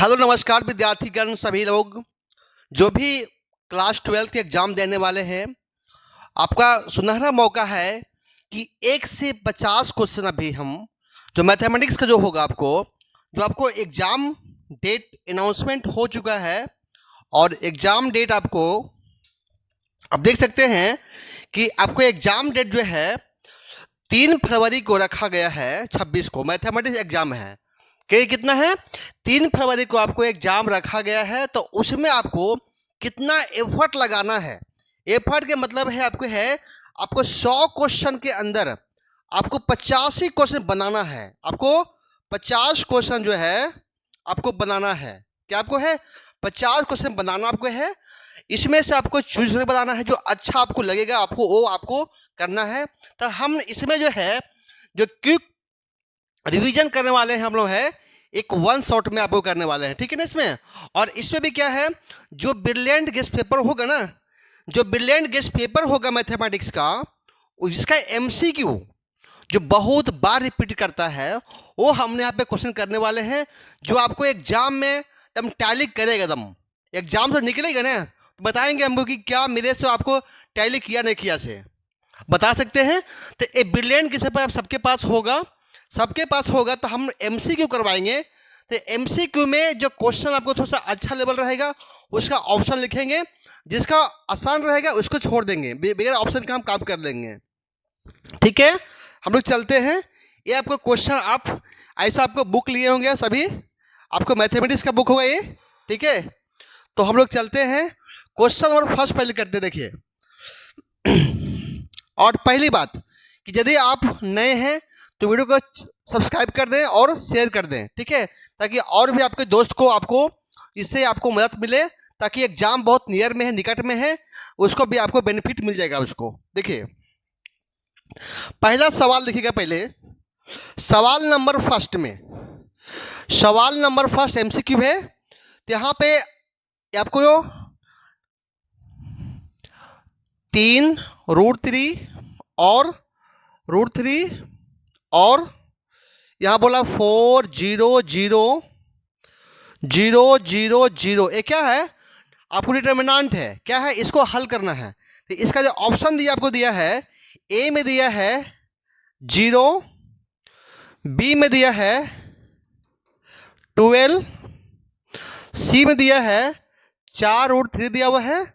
Hello नमस्कार विद्यार्थीगण सभी लोग जो भी क्लास 12 के एग्ज़ाम देने वाले हैं, आपका सुनहरा मौका है कि 1 से 50 क्वेश्चन अभी हम जो मैथमेटिक्स का जो होगा आपको एग्ज़ाम डेट अनाउंसमेंट हो चुका है और एग्ज़ाम डेट आपको अब देख सकते हैं कि आपको एग्ज़ाम डेट जो है 3 फरवरी को रखा गया है, 26 को मैथमेटिक्स एग्ज़ाम है कि कितना है 3 फरवरी को आपको एग्जाम रखा गया है। तो उसमें आपको कितना एफर्ट लगाना है, एफर्ट के मतलब है आपको 100 क्वेश्चन के अंदर आपको 85 क्वेश्चन बनाना है। आपको 50 क्वेश्चन जो है आपको बनाना है। क्या आपको है 50 क्वेश्चन बनाना आपको है। इसमें से आपको चूज करके बनाना है, जो अच्छा आपको लगेगा आपको वो आपको करना है। तो हम इसमें जो है जो क्विक रिवीजन करने वाले हैं हम लोग है एक वन शॉट में आपको करने वाले हैं, ठीक है ना। इसमें और इसमें भी क्या है, जो ब्रिलियंट गेस्ट पेपर होगा ना, जो ब्रिलियंट गेस्ट पेपर होगा मैथमेटिक्स का, जिसका एमसीक्यू जो बहुत बार रिपीट करता है, वो हमने यहाँ पे क्वेश्चन करने वाले हैं जो आपको एग्जाम में एकदम टैली करेगा। एकदम एग्जाम से निकलेगा ना तो बताएंगे हमको कि क्या मेरे से आपको टैली किया नहीं किया से बता सकते हैं। तो एक ब्रिलियंट गेस्ट पेपर आप सबके पास होगा तो हम एमसीक्यू करवाएंगे। तो एमसीक्यू में जो क्वेश्चन आपको थोड़ा सा अच्छा लेवल रहेगा उसका ऑप्शन लिखेंगे, जिसका आसान रहेगा उसको छोड़ देंगे, बगैर ऑप्शन का हम काम कर लेंगे, ठीक है। हम लोग चलते हैं। ये आपको क्वेश्चन आप ऐसा आपको बुक लिए होंगे सभी, आपको मैथमेटिक्स का बुक होगा ये, ठीक है। तो हम लोग चलते हैं क्वेश्चन नंबर फर्स्ट पहले करते देखिए। और पहली बात कि यदि आप नए हैं तो वीडियो को सब्सक्राइब कर दें और शेयर कर दें, ठीक है, ताकि और भी आपके दोस्त को इससे आपको मदद मिले, ताकि एग्जाम बहुत नियर में है, निकट में है, उसको भी आपको बेनिफिट मिल जाएगा उसको। देखिए पहला सवाल देखिएगा। पहले सवाल नंबर फर्स्ट एमसीक्यू है। तो यहाँ पे आपको 3√3 और √3 और यहाँ बोला 4 0 0 0 0 0, ये क्या है आपको डिटर्मिनेंट है, क्या है इसको हल करना है। तो इसका जो ऑप्शन आपको दिया है, ए में दिया है 0, बी में दिया है 12, सी में दिया है 4√3 दिया हुआ है,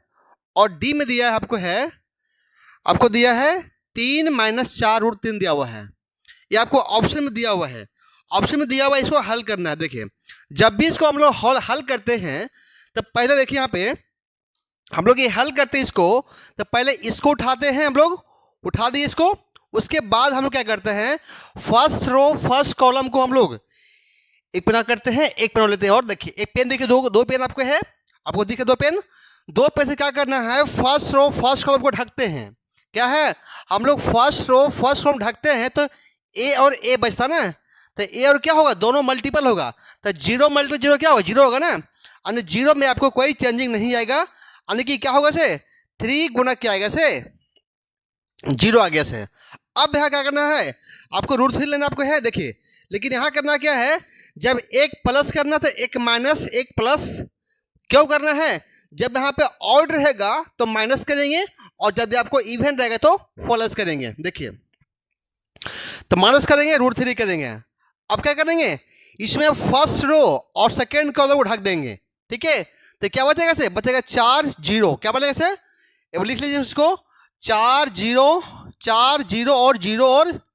और डी में दिया है आपको दिया है 3 - 4√3 दिया हुआ है। ये आपको ऑप्शन में दिया हुआ है, इसको हल करना है। देखिए जब भी इसको हम लोग हल करते हैं तो पहले देखिए यहाँ पे हम लोग ये हल करते हैं इसको, तो पहले इसको उठाते हैं, हम लोग उठा दिए इसको। उसके बाद हम लोग क्या करते हैं, फर्स्ट कॉलम को हम लोग एक बना करते हैं, एक बना लेते हैं। और देखिए एक पेन देखिए, दो पेन आपको है, आपको दिखे दो पेन से क्या करना है, फर्स्ट कॉलम को ढकते हैं। क्या है हम लोग फर्स्ट कॉलम ढकते हैं तो ए और ए बचता ना, तो ए और क्या होगा दोनों मल्टीपल होगा, तो 0 × 0 क्या होगा 0 होगा ना, यानी 0 में आपको कोई चेंजिंग नहीं आएगा, यानी कि क्या होगा से 3 गुना क्या आएगा से 0 आ गया से। अब यहाँ क्या करना है, आपको √3 लेना आपको है, देखिए लेकिन यहाँ करना क्या है, जब एक प्लस करना तो एक माइनस एक प्लस क्यों करना है, जब यहाँ पे ऑड रहेगा तो माइनस करेंगे और जब आपको इवन रहेगा तो प्लस करेंगे। देखिए तो माइनस करेंगे √3 करेंगे। अब क्या करेंगे, इसमें फर्स्ट रो और सेकेंड कॉलम को ढक देंगे, ठीक है। तो क्या बचेगा से, बचेगा 4 0, क्या बनेगा से, अब लिख लीजिए उसको 4 0 और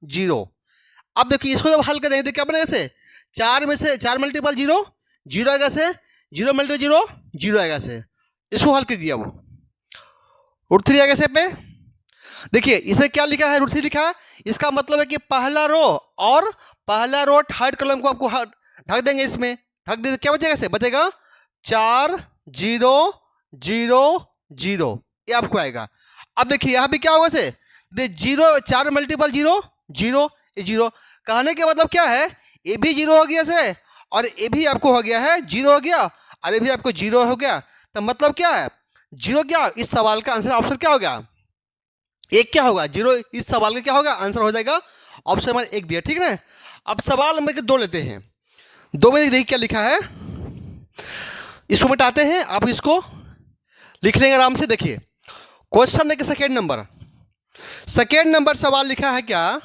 0। अब देखिए इसको जब हल करेंगे तो क्या बनेगा से, 4 में से 4 मल्टीपल 0 0 आएगा से, 0 × 0 0 आएगा से। इसको हल कर दिया, वो √3 आएगा से पे। देखिए इसमें क्या लिखा है, √3 लिखा है, इसका मतलब है कि पहला रो थर्ड कॉलम को आपको ढक देंगे, इसमें ढक दे क्या बचेगा से, बचेगा 4 0 0 0, ये आपको आएगा। अब देखिए यहाँ भी क्या होगा से, 4 मल्टीपल 0 0, ये 0 कहने के मतलब क्या है, ये भी 0 हो गया से, और ये भी आपको हो गया है 0 हो गया, और ये भी आपको 0 हो गया। तो मतलब क्या है 0 क्या, इस सवाल का आंसर ऑप्शन क्या होगा, एक क्या होगा 0, इस सवाल का क्या होगा आंसर हो जाएगा ऑप्शन नंबर 1 दिया, ठीक है ना। अब सवाल नंबर 2 लेते हैं। 2 में देखिए क्या लिखा है, इसको मिटाते हैं, आप इसको लिख लेंगे आराम से। देखिए क्वेश्चन देखिए सेकेंड नंबर सवाल लिखा है क्या,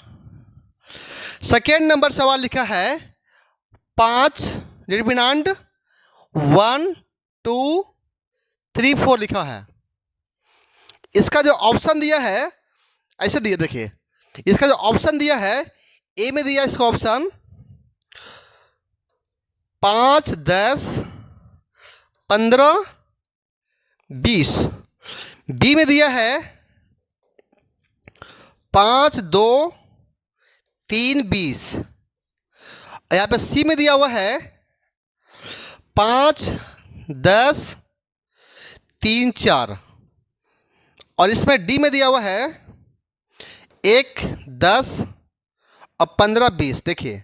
सेकेंड नंबर सवाल लिखा है 5 डिटरमिनेंट 1 2 3 4 लिखा है। इसका जो ऑप्शन दिया है ऐसे दिया, देखिए इसका जो ऑप्शन दिया है, ए में दिया इसका ऑप्शन 5 10 15 20, बी में दिया है 5 2 3 20, यहाँ पे सी में दिया हुआ है 5 10 3 4, और इसमें डी में दिया हुआ है 1 10 और 15 20। देखिए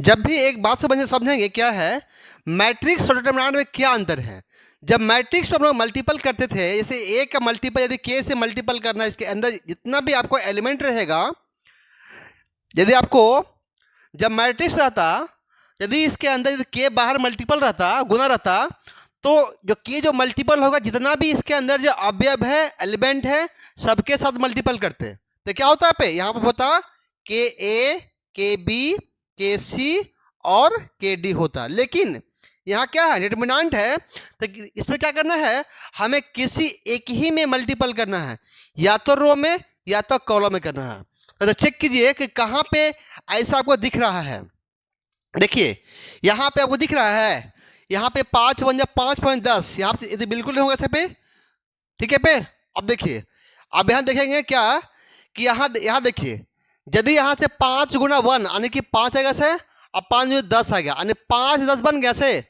जब भी एक बात समझेंगे क्या है मैट्रिक्स और डिटरमिनेंट में क्या अंतर है। जब मैट्रिक्स में हम लोग मल्टीपल करते थे, जैसे ए का मल्टीपल यदि के से मल्टीपल करना है, इसके अंदर जितना भी आपको एलिमेंट रहेगा, यदि आपको जब मैट्रिक्स रहता, यदि इसके अंदर यदि के बाहर मल्टीपल रहता, गुना रहता, तो जो के जो मल्टीपल होगा, जितना भी इसके अंदर जो अवयव है एलिमेंट है सबके साथ मल्टीपल करते, तो क्या होता है पे यहाँ पर होता के ए के बी के सी और के डी होता। लेकिन यहाँ क्या है डिटरमिनेंट है, तो इसमें क्या करना है, हमें किसी एक ही में मल्टीपल करना है, या तो रो में या तो कॉलम में करना है। तो चेक कीजिए कि कहाँ पे ऐसा आपको दिख रहा है। देखिए यहाँ पे आपको दिख रहा है, यहाँ पे 5 1 5 5 10, यहाँ पे बिल्कुल नहीं होगा ऐसे पे, ठीक है पे। अब देखिए अब यहाँ देखेंगे क्या कि यहाँ देखिए यदि यहाँ से 5 गुना 1 यानी कि 5 आएगा से, अब 5 में 10 आ गया, यानी 5 10 बन गया से,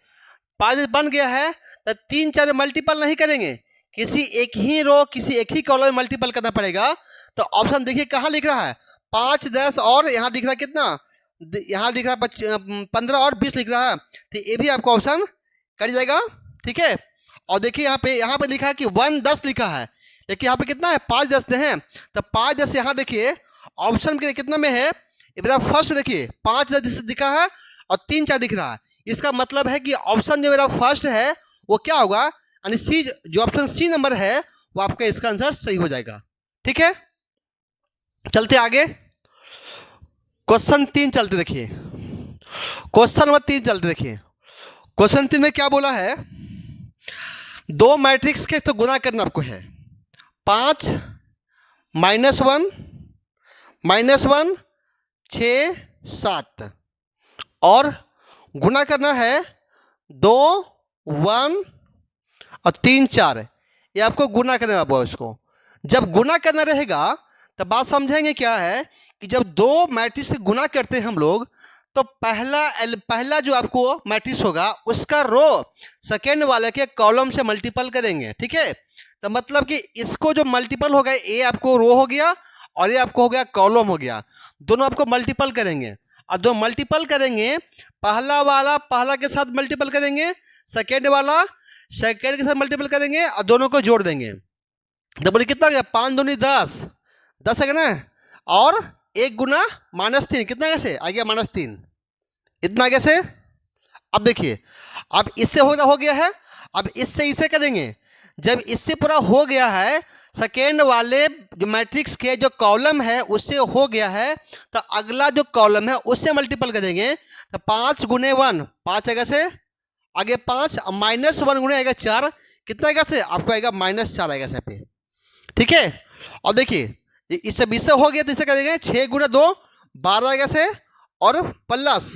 5 बन गया है, तो 3 4 मल्टीपल नहीं करेंगे, किसी एक ही रो किसी एक ही कॉलम में मल्टीपल करना पड़ेगा। तो ऑप्शन देखिए कहाँ लिख रहा है 5 10, और यहाँ दिख रहा है कितना, यहाँ दिख रहा है 15 और 20 लिख रहा है, तो ये भी आपको ऑप्शन कट जाएगा, ठीक है। और देखिए यहाँ पे लिखा है कि 1 10 लिखा है, लेकिन यहाँ पे कितना है 5 10 हैं, तो 5 10 यहाँ देखिए ऑप्शन के कितना में है, मेरा फर्स्ट देखिए 5 10 दिखा है और 3 4 दिख रहा है। इसका मतलब है कि ऑप्शन जो मेरा फर्स्ट है वो क्या होगा, यानी सी, जो ऑप्शन सी नंबर है वो आपका इसका आंसर सही हो जाएगा, ठीक है। चलते आगे क्वेश्चन 3 चलते, देखिए क्वेश्चन नंबर 3 चलते। देखिए क्वेश्चन 3 में क्या बोला है, दो मैट्रिक्स के तो गुना करना आपको है, 5 -1 -1 6 7, और गुना करना है 2 1 और 3 4। ये आपको गुना करना है बॉयज़ को। जब गुना करना रहेगा तब बात समझेंगे क्या है कि जब दो मैट्रिक्स से गुना करते हैं हम लोग, तो पहला जो आपको मैट्रिक्स होगा उसका रो सेकेंड वाले के कॉलम से मल्टीपल करेंगे, ठीक है। तो मतलब कि इसको जो मल्टीपल होगा, ये आपको रो हो गया और ये आपको हो गया कॉलम हो गया, दोनों आपको मल्टीपल करेंगे। और दो मल्टीपल करेंगे, पहला वाला पहला के साथ मल्टीपल करेंगे, सेकेंड वाला सेकेंड के साथ मल्टीपल करेंगे और दोनों को जोड़ देंगे। तो बोले कितना हो गया, 5 दूनी 10 10 है ना, और 1 गुना -3 कितना कैसे आ गया -3, इतना कैसे। अब देखिए अब इससे हो गया है, अब इससे इसे करेंगे। जब इससे पूरा हो गया है, सेकेंड वाले जो मैट्रिक्स के जो कॉलम है उससे हो गया है, तो अगला जो कॉलम है उससे मल्टीपल करेंगे। तो 5 गुने 1 5 आएगा से, आगे 5 -1 गुने आएगा 4, कितना आएगा से, आपको आएगा -4 आएगा से पे, ठीक है। और देखिए इससे हो गया तो इसे करेंगे 6 गुना 2 12 आएगा से, और प्लस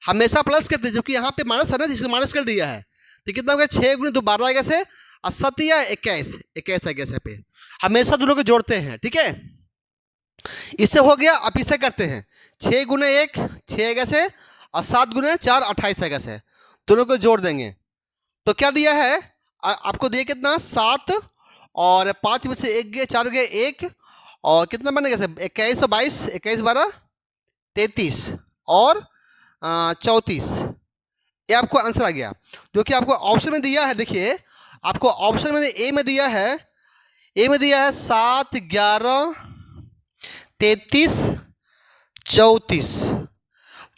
हमेशा प्लस करते हैं, जो कि यहाँ पे माइनस था ना, जिससे माइनस कर दिया है, तो कितना हो गया 6 गुने 2 12 आएगा से, और 7 या 21 आएगा से पे। हमेशा दोनों को जोड़ते हैं, ठीक है। इससे हो गया, अब इसे करते हैं 6 गुने 1 6 आएगा से, और 7 गुने 4 28 आएगा से, दोनों को जोड़ देंगे। तो क्या दिया है आपको, दिया कितना 7, और 5 में से 1 गए 4 गए 1, और कितना बनेगा से 21 और 22 21 12 33 और 34, ये आपको आंसर आ गया, जो कि आपको ऑप्शन में दिया है। देखिए आपको ऑप्शन में ए में दिया है, 7 11 33 34,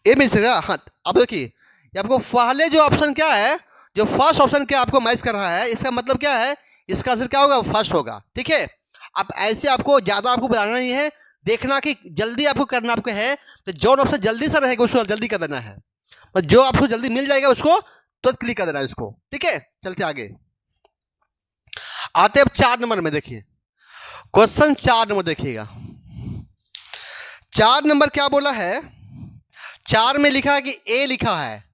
ए में से। हाँ अब देखिए ये आपको पहले जो ऑप्शन क्या है, जो फर्स्ट ऑप्शन क्या आपको मैच कर रहा है, इसका मतलब क्या है, इसका आंसर क्या होगा, फर्स्ट होगा। ठीक है, अब ऐसे आपको ज़्यादा आपको बताना नहीं है, देखना कि जल्दी आपको करना आपको है, तो जो ऑप्शन जल्दी से रहेगा उसको जल्दी कर देना है, जो आपको जल्दी मिल जाएगा उसको तुरंत क्लिक कर देना है इसको। ठीक है, चलते आगे आते अब 4 नंबर में। देखिए क्वेश्चन 4 नंबर देखिएगा। 4 नंबर क्या बोला है, 4 में लिखा है कि ए लिखा है,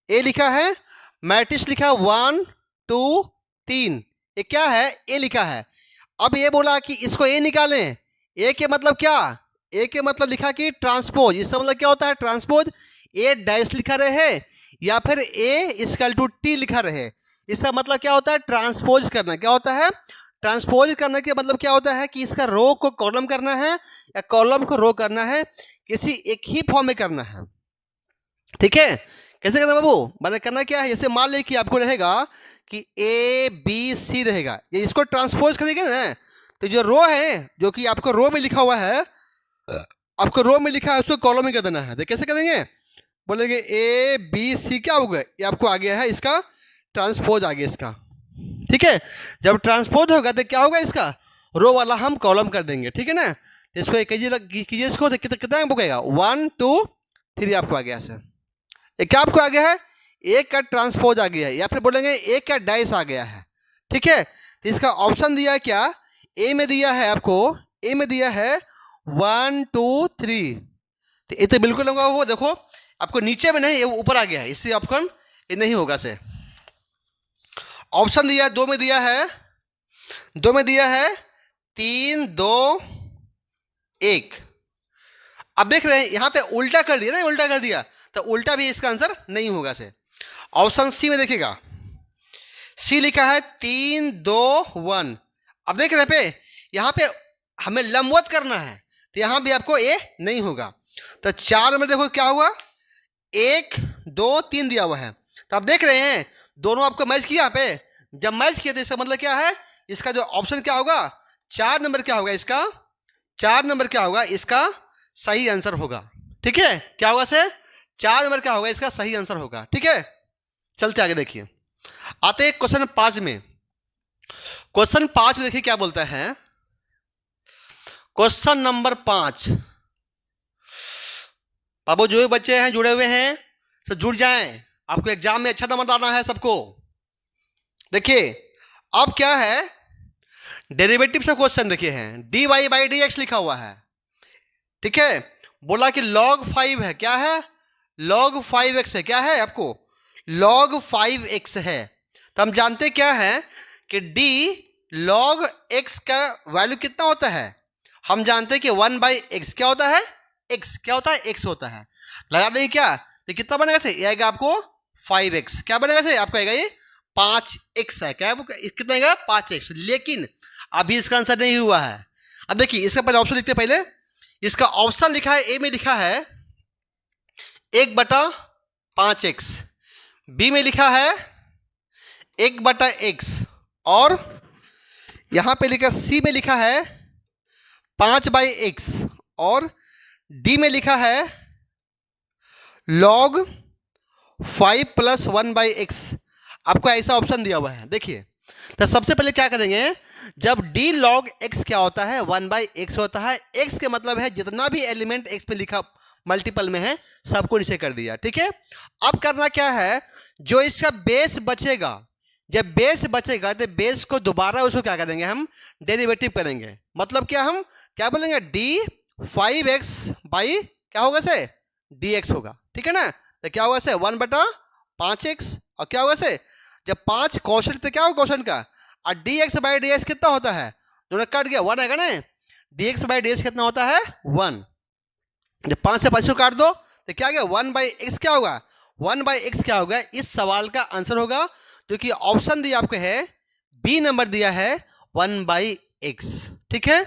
ए लिखा है, मैट्रिक्स लिखा 1 2 3, ये क्या है, ए लिखा है। अब ये बोला कि इसको ए निकालें, ए के मतलब क्या, ए के मतलब लिखा कि ट्रांसपोज, इसका मतलब क्या होता है, ट्रांसपोज। ए डैश लिखा रहे या फिर ए इक्वल टू टी लिखा रहे, इसका मतलब क्या होता है, ट्रांसपोज करना। क्या होता है, ट्रांसपोज करने के मतलब क्या होता है कि इसका रो को कॉलम करना है या कॉलम को रो करना है, किसी एक ही फॉर्म में करना है। ठीक है, कैसे करना बाबू, मैंने करना क्या है, जैसे मान लीजिए कि आपको रहेगा कि ए बी सी रहेगा, ये इसको ट्रांसपोज करेंगे ना, तो जो रो है, जो कि आपको रो में लिखा हुआ है, आपको रो में लिखा है उसको कॉलम में कर देना है। तो कैसे करेंगे, बोलेंगे ए बी सी क्या होगा, ये आपको आ गया है, इसका ट्रांसपोज आ गया इसका। ठीक है, जब ट्रांसपोज होगा तो क्या होगा, इसका रो वाला हम कॉलम कर देंगे। ठीक है ना, इसको कीजिए इसको, कितना बुकेगा 1 2 3 आपको आ गया सर, एक क्या आपको आ गया है, एक का ट्रांसपोज आ गया है, या फिर बोलेंगे एक का डैश आ गया है। ठीक है, तो इसका ऑप्शन दिया है क्या, ए में दिया है आपको, ए में दिया है 1 2 3, तो ये तो बिल्कुल होगा वो, देखो आपको नीचे में नहीं, ये ऊपर आ गया है, इससे ऑप्शन ये नहीं होगा से। ऑप्शन दिया है 2 में दिया है, 2 में दिया है 3 2 1। अब देख रहे हैं यहाँ पे उल्टा कर दिया ना, उल्टा कर दिया, तो उल्टा भी इसका आंसर नहीं होगा से। ऑप्शन सी में देखिएगा, सी लिखा है 3 2 1। अब देख रहे पे यहाँ पे हमें लंबवत करना है, तो यहाँ भी आपको ए नहीं होगा। तो 4 में देखो क्या हुआ, 1 2 3 दिया हुआ है, तो आप देख रहे हैं दोनों आपको मैच किया यहाँ पे, जब मैच किया तो इसका मतलब क्या है, इसका जो ऑप्शन क्या होगा, 4 नंबर क्या होगा इसका, 4 नंबर क्या होगा इसका सही आंसर होगा। ठीक है, क्या होगा से 4 नंबर क्या होगा इसका सही आंसर होगा। ठीक है, चलते आगे देखिए, आते हैं क्वेश्चन 5 में। क्वेश्चन 5 में देखिए क्या बोलता है, क्वेश्चन नंबर 5। बाबू जो भी बच्चे हैं जुड़े हुए हैं सब जुड़ जाएं, आपको एग्जाम में अच्छा नंबर लाना है सबको। देखिए अब क्या है, डेरिवेटिव से क्वेश्चन देखिए हैं, dy बाई डी एक्स लिखा हुआ है। ठीक है, बोला कि log 5 है, क्या है, log 5x है, क्या है आपको log 5x है। तो हम जानते क्या है कि d log x का वैल्यू कितना होता है, हम जानते हैं कि 1 बाई एक्स क्या होता है, x क्या होता है, x होता है। लगा देंगे क्या, तो कितना बनेगा से, ये आएगा आपको 5x, क्या बनेगा से आपको आएगा ये 5x है, क्या कितना आएगा 5x। लेकिन अभी इसका आंसर नहीं हुआ है। अब देखिए इसका पहले ऑप्शन लिखते हैं, पहले इसका ऑप्शन लिखा है, ए में लिखा है 1/5x, बी में लिखा है 1/x, और यहां पे लिखा सी में लिखा है 5/x, और डी में लिखा है log 5 + 1/x। आपको ऐसा ऑप्शन दिया हुआ है। देखिए तो सबसे पहले क्या करेंगे, जब d log x क्या होता है 1/x होता है, x के मतलब है जितना भी एलिमेंट x पे लिखा मल्टीपल में है सबको नीचे कर दिया। ठीक है, अब करना क्या है, जो इसका बेस बचेगा, जब बेस बचेगा तो बेस को दोबारा उसको क्या करेंगे, हम डेरिवेटिव करेंगे। मतलब क्या, हम क्या बोलेंगे, d 5x बाई क्या होगा से dx होगा। ठीक है ना, तो क्या होगा से 1/5x, और क्या होगा से जब 5 क्वेश्चन तो क्या होगा क्वेश्चन का, और dx बाई ds कितना होता है, दोनों कट गया 1 आएगा ना, dx बाई ds कितना होता है 1। जब 5 से 5 को काट दो तो क्या गया 1/x, क्या होगा 1/x क्या होगा, इस सवाल का आंसर होगा, क्योंकि ऑप्शन दिया आपको है, बी नंबर दिया है 1/x। ठीक है,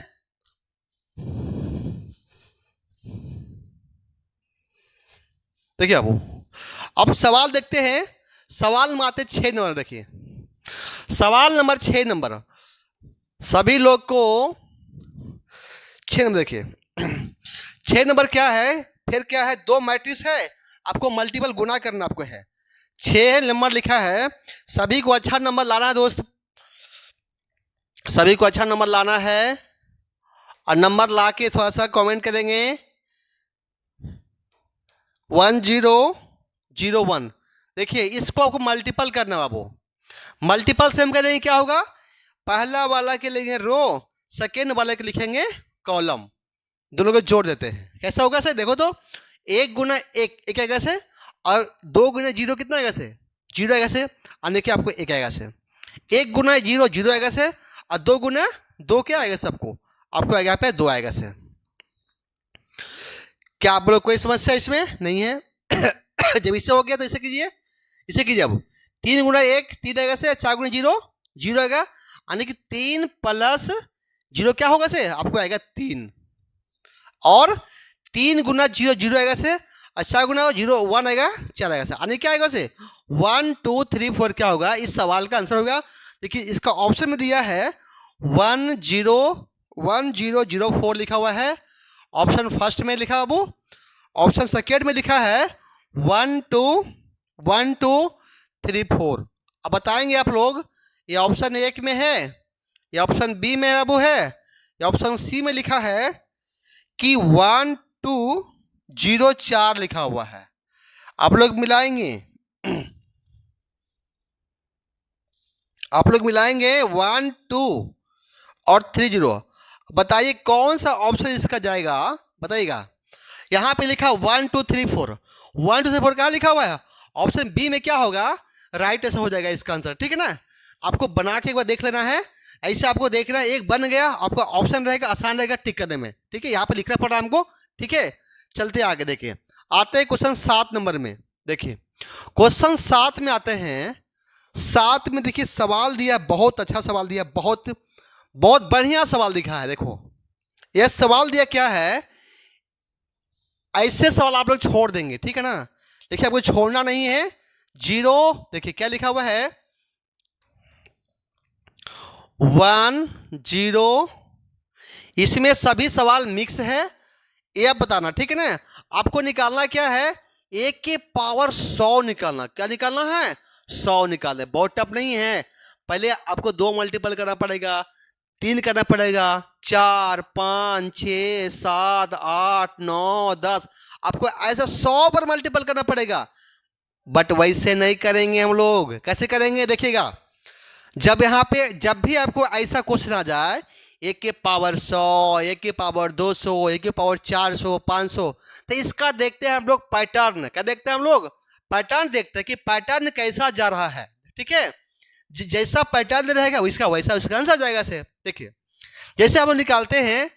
देखिए अब सवाल देखते हैं, सवाल में आते 6 नंबर। देखिए सवाल नंबर 6 नंबर, सभी लोग को 6 नंबर देखिए 6 नंबर क्या है, फिर क्या है, 2 मैट्रिक्स है, आपको मल्टीपल गुना करना आपको है। 6 नंबर लिखा है, सभी को अच्छा नंबर लाना है दोस्त, सभी को अच्छा नंबर लाना है और नंबर ला के थोड़ा सा कमेंट करेंगे 1001। देखिए इसको आपको मल्टीपल करना है बाबू, मल्टीपल से हम करेंगे क्या होगा, पहला वाला के लिखेंगे रो, सेकेंड वाले के लिखेंगे कॉलम, दोनों को जोड़ देते हैं। कैसा होगा सर, देखो तो 1 गुना 1 1 आएगा से, और 2 गुना 0 कितना आएगा से, 0 आएगा से, और देखिए आपको 1 आएगा से। 1 गुना 0 0 आएगा से, और 2 गुना 2 क्या आएगा सबको, आपको आएगा पे 2 आएगा से। क्या आप लोग कोई समस्या इसमें नहीं है? जब इससे हो गया तो इसे कीजिए, इसे कीजिए। अब 3 गुना 1 3 आएगा से, 4 गुना 0 0 आएगा, यानी कि 3 प्लस 0 क्या होगा से, आपको आएगा 3, और 3 गुना 0 0 आएगा से, और 4 गुना 0 1 आएगा 4 आएगा से, यानी क्या आएगा से 1 2 3 4 क्या होगा, इस सवाल का आंसर होगा। देखिए इसका ऑप्शन में दिया है 1004 लिखा हुआ है, ऑप्शन फर्स्ट में लिखा बाबू, ऑप्शन सेकेंड में लिखा है 1 2 1 2 3 4। अब बताएंगे आप लोग ये ऑप्शन 1 में है, ये ऑप्शन बी में बाबू है, ये ऑप्शन सी में लिखा है कि 1 2 0 4 लिखा हुआ है। आप लोग मिलाएंगे, आप लोग मिलाएंगे 1 2 और 3 0, बताइए कौन सा ऑप्शन इसका जाएगा, बताइएगा। यहाँ पे लिखा 1 2 3 4, 1 2 3 4 कहाँ लिखा हुआ है, ऑप्शन बी में क्या होगा, राइट ऐसा हो जाएगा इसका आंसर, ठीक है ना। आपको बना के एक बार देख लेना है, ऐसे आपको देखना है, एक बन गया आपका ऑप्शन रहेगा, आसान रहेगा टिक करने में, ठीक है। यहाँ पे लिखना पड़ा हमको, ठीक है। चलते आगे, देखिए आते हैं क्वेश्चन 7 नंबर में। देखिए क्वेश्चन 7 में आते हैं, 7 में देखिए सवाल दिया, बहुत अच्छा सवाल दिया, बहुत बहुत बढ़िया सवाल दिखा है। देखो यह सवाल दिया क्या है, ऐसे सवाल आप लोग छोड़ देंगे, ठीक है ना। देखिए आपको छोड़ना नहीं है, 0, देखिए क्या लिखा हुआ है 1 0, इसमें सभी सवाल मिक्स है, ये आप बताना, ठीक है ना। आपको निकालना क्या है, 1 के पावर 100 निकालना, क्या निकालना है 100 निकालना, बहुत टफ नहीं है। पहले आपको 2 मल्टीपल करना पड़ेगा, 3 करना पड़ेगा, 4 5 6 7 8 9 10, आपको ऐसा 100 पर मल्टीपल करना पड़ेगा। बट वैसे नहीं करेंगे हम लोग, कैसे करेंगे देखिएगा। जब यहाँ पे जब भी आपको ऐसा क्वेश्चन आ जाए 1 के पावर 100, 1 के पावर 200, 1 के पावर 400 500, तो इसका देखते हैं हम लोग पैटर्न, क्या देखते हैं हम लोग, पैटर्न देखते हैं कि पैटर्न कैसा जा रहा है, ठीक है। जैसा पैटर्न रहेगा इसका वैसा उसका आंसर जाएगा से। देखिए जैसे हम निकालते हैं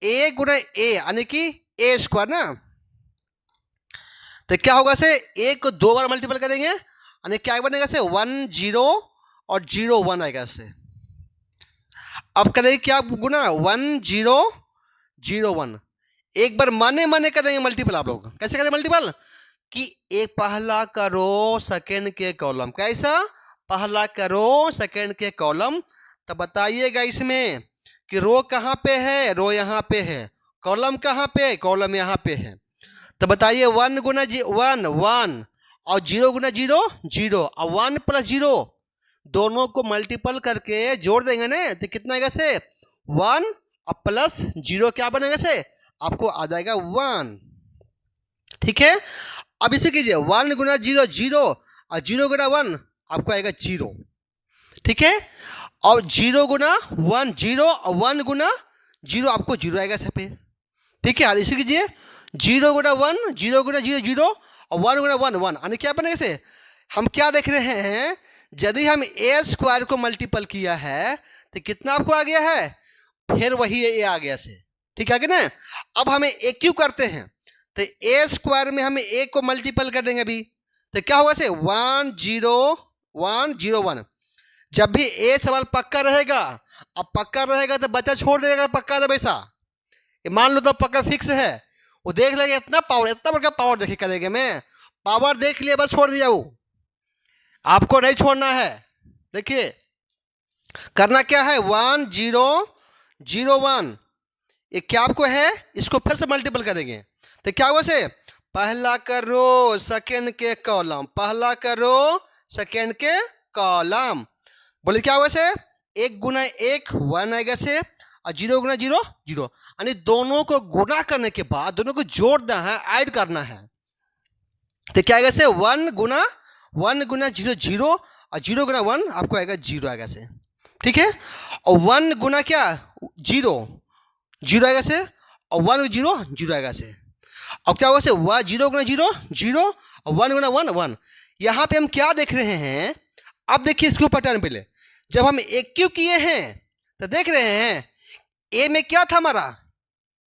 a गुना a, यानी कि a स्क्वायर ना, तो क्या होगा से a को 2 बार मल्टीपल करेंगे, यानी क्या बनेगा से 1 0 और 0 1 आएगा से। अब करेंगे क्या गुना 1 0 0 1, एक बार माने माने करेंगे मल्टीपल। आप लोग कैसे करेंगे मल्टीपल, कि एक पहला करो सेकंड के कॉलम, कैसा पहला करो सेकंड के कॉलम। तो बताइएगा इसमें कि रो कहाँ पे है, रो यहाँ पे है, कॉलम कहाँ पे, कॉलम यहाँ पे है। तो बताइए 1 गुना 1 1 और 0 गुना 0 0 और 1 प्लस 0 दोनों को मल्टीपल करके जोड़ देंगे ना, तो कितना आएगा से 1 और प्लस 0 क्या बनेगा से, आपको आ जाएगा 1, ठीक है। अब इसे कीजिए 1 गुना 0 0 और 0 गुना 1 आपको आएगा 0, ठीक है। और 0 गुना 1 0 और 1 गुना 0 आपको 0 आएगा सब पे, ठीक है। इसे कीजिए 0 गुना 1 0 गुना 0 0 और 1 गुना 1 1, यानी क्या बनेगा से, हम क्या देख रहे हैं, यदि हम a स्क्वायर को मल्टीपल किया है तो कितना आपको आ गया है, फिर वही a आ गया से, ठीक है कि ना। अब हमें a क्यों करते हैं, तो a स्क्वायर में हमें a को मल्टीपल कर देंगे अभी, तो क्या होगा से 1 0 1 0 1। जब भी a सवाल पक्का रहेगा, अब पक्का रहेगा तो बच्चा छोड़ देगा, पक्का था वैसा, मान लो तो पक्का फिक्स है, वो देख लेगा इतना पावर, इतना बड़ा पावर देखे करेगा, मैं पावर देख लिया बस छोड़ दिया, वो आपको नहीं छोड़ना है। देखिए करना क्या है 1 0 0 1, ये क्या आपको है, इसको फिर से मल्टीपल करेंगे तो क्या होगा से पहला करो सेकंड के कॉलम, पहला करो सेकंड के कॉलम। बोले क्या होगा से 1 गुना 1 1 आएगा से, और 0 गुना 0 0, यानी दोनों को गुना करने के बाद दोनों को जोड़ना है, ऐड करना है। तो क्या आएगा से 1 गुना 0 0, और 0 गुना 1 आपको आएगा 0 आएगा से, ठीक है। और 1 गुना क्या 0 0 आएगा से, और 1 0 0 आएगा से। अब क्या होगा से 0 गुना 0 0, और 1 गुना 1 1। यहाँ पे हम क्या देख रहे हैं, अब देखिए इसके ऊपर टर्न पहले जब हम एक क्यू किए हैं तो देख रहे हैं ए में क्या था हमारा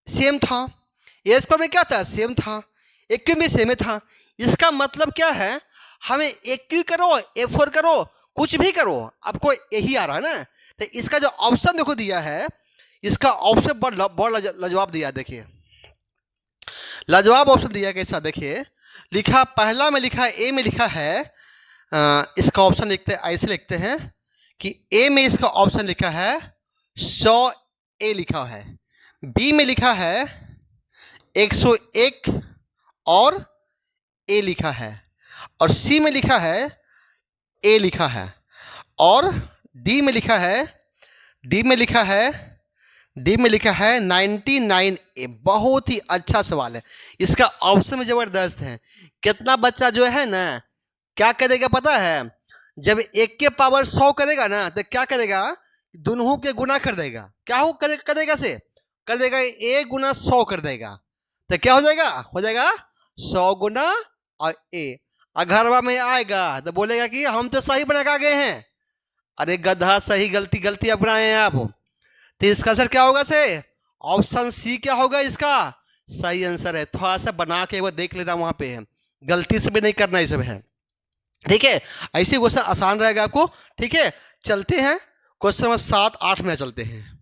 सेम था, ए स्क्वायर में क्या था सेम था, एक क्यू में सेम था। इसका मतलब क्या है, हमें एक क्यू करो A4 करो कुछ भी करो आपको यही आ रहा है ना। तो इसका जो ऑप्शन देखो दिया है, इसका ऑप्शन बहुत लाजवाब दिया। देखिए लाजवाब ऑप्शन दिया कैसा, देखिए लिखा पहला में लिखा ए में लिखा है, इसका ऑप्शन लिखते ऐसे लिखते हैं कि ए में इसका ऑप्शन लिखा है 100 ए लिखा है, बी में लिखा है 101 और ए लिखा है, और सी में लिखा है ए लिखा है, और डी में लिखा है 99 ए। बहुत ही अच्छा सवाल है, इसका ऑप्शन में जबरदस्त है। कितना बच्चा जो है ना क्या करेगा पता है, जब 1 के पावर 100 करेगा ना तो क्या करेगा, दोनों के गुना कर देगा। क्या हो करेगा से कर देगा, ए गुना 100 कर देगा, तो क्या हो जाएगा 100 गुना और ए। अगरवा में आएगा तो बोलेगा कि हम तो सही बना के गए हैं। अरे गधा, सही गलती अब बनाए हैं आप। तो इसका आंसर क्या होगा से ऑप्शन सी क्या होगा, इसका सही आंसर है। थोड़ा सा बना के एक बार देख लेता, वहां पे है, गलती से भी नहीं करना ये सब है, ठीक है। ऐसे क्वेश्चन आसान रहेगा आपको, ठीक है। चलते हैं क्वेश्चन नंबर 7 8 में चलते हैं।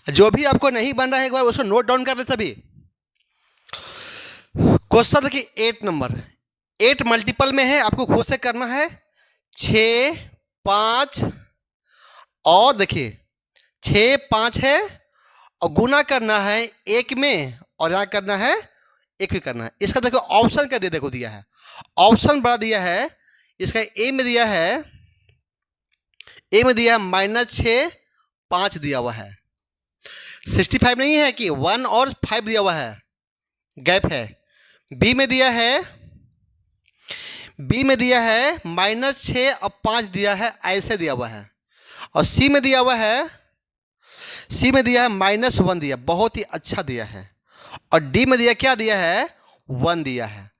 जो भी आपको नहीं बन रहा है एक बार उसको नोट डाउन कर ले सभी। क्वेश्चन देखिए 8 नंबर, 8 मल्टीपल में है, आपको खुद से करना है। 6 5 और देखिए 6 5 है, और गुना करना है 1 में, और यहाँ करना है 1 भी करना है। इसका देखो ऑप्शन क्या देखो दिया है, ऑप्शन बड़ा दिया है। इसका ए में दिया है -6 5 दिया हुआ है, 65 नहीं है कि 1 और 5 दिया हुआ है, गैप है। बी में दिया है -6 और 5 दिया है, ऐसे दिया हुआ है। और सी में दिया है -1 दिया, बहुत ही अच्छा दिया है। और डी में दिया क्या दिया है 1 दिया है।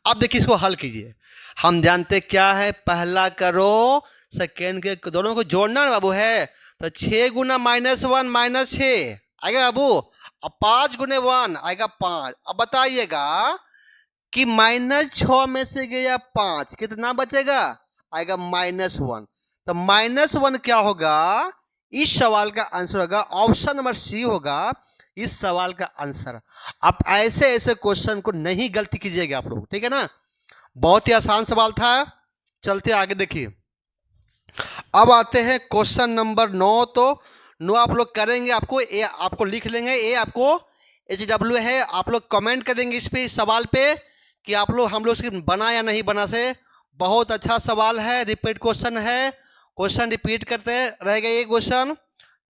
अब देखिए इसको हल कीजिए। हम जानते क्या है, पहला करो सेकेंड के दोनों को जोड़ना बाबू है। तो 6 गुना -1 -6 आएगा बाबू, और 5 गुने 1 आएगा 5। अब बताइएगा कि -6 में से गया 5, कितना बचेगा, आएगा -1। तो -1 क्या होगा, इस सवाल का आंसर होगा ऑप्शन नंबर सी होगा इस सवाल का आंसर। आप ऐसे क्वेश्चन को नहीं गलती कीजिएगा आप लोग, ठीक है ना। बहुत ही आसान सवाल था। चलते आगे देखिए, अब आते हैं क्वेश्चन नंबर 9। तो 9 आप लोग करेंगे, आपको ए आपको लिख लेंगे, ए आपको HW है। आप लोग कमेंट करेंगे इस पे, इस सवाल पे कि आप लोग हम लोग इसकी बना या नहीं बना से। बहुत अच्छा सवाल है, रिपीट क्वेश्चन है, क्वेश्चन रिपीट करते रहेगा। ये क्वेश्चन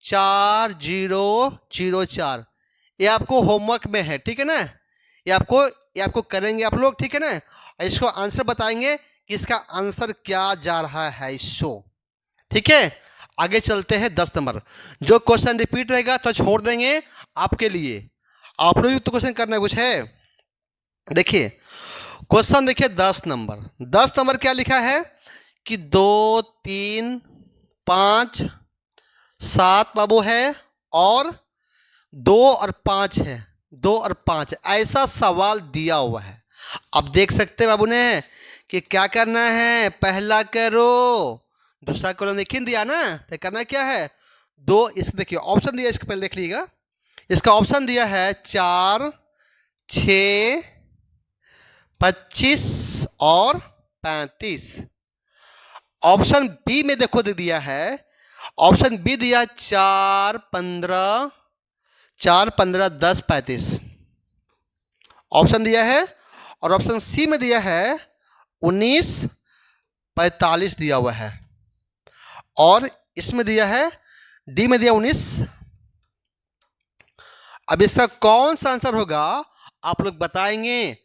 4004 ये आपको होमवर्क में है, ठीक है ना। ये आपको करेंगे आप लोग, ठीक है ना। इसको आंसर बताएंगे कि इसका आंसर क्या जा रहा है शो, ठीक है। आगे चलते हैं 10 नंबर। जो क्वेश्चन रिपीट रहेगा तो छोड़ देंगे आपके लिए, आप लोग तो क्वेश्चन करना कुछ है। देखिए क्वेश्चन देखिए 10 नंबर क्या लिखा है कि 2 3 5 7 बाबू है, और 2 और 5 है, 2 और 5 ऐसा सवाल दिया हुआ है। अब देख सकते हैं बाबू ने कि क्या करना है, पहला करो दूसरा कॉलम देखिए दिया ना, तो करना क्या है 2। इस देखिए ऑप्शन दिया, इसके पहले देख लीजिएगा। इसका ऑप्शन दिया है 4 6 25 और 35। ऑप्शन बी में देखो दे दिया है, ऑप्शन बी दिया 4 15 10 35 ऑप्शन दिया है। और ऑप्शन सी में दिया है 1945 दिया हुआ है, और इसमें दिया है डी में दिया 19। अब इसका कौन सा आंसर होगा आप लोग बताएंगे।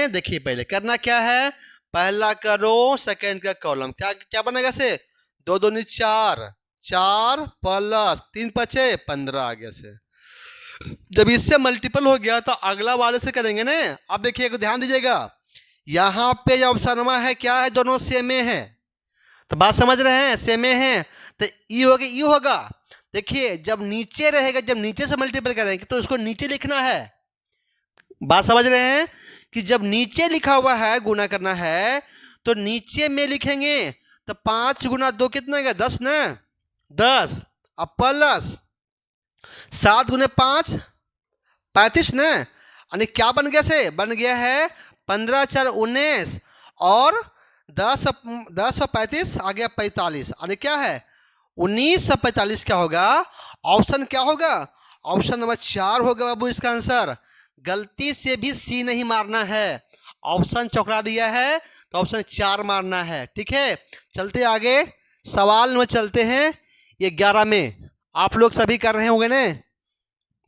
देखिए पहले करना क्या है, पहला करो सेकंड का कॉलम, क्या क्या बनेगा से 2 2 4, 4 प्लस 3 5 15 आगे से। जब इससे मल्टीपल हो गया तो अगला वाले से करेंगे ना। अब देखिए ध्यान दीजिएगा, यहाँ पे जो ऑप्शन है क्या है, दोनों सेम है, तो बात समझ रहे हैं, सेम है, तो ई होगा ई होगा। देखिए जब नीचे रहेगा, जब नीचे से मल्टीपल करेंगे तो उसको नीचे लिखना है। बात समझ रहे हैं कि जब नीचे लिखा हुआ है गुना करना है तो नीचे में लिखेंगे, तो 5 गुना 2 कितना है 10 ना, 10। अब प्लस 7 गुने 5 35 ना, यानी क्या बन गया से, बन गया है 15 4 19 और 10 और 35 आ गया 45, यानी क्या है 1945। क्या होगा ऑप्शन, क्या होगा ऑप्शन नंबर 4 होगा बाबू इसका आंसर। गलती से भी सी नहीं मारना है, ऑप्शन चौकड़ा दिया है तो ऑप्शन 4 मारना है। ठीक है, चलते आगे सवाल में चलते हैं। ये 11 में आप लोग सभी कर रहे होंगे ना।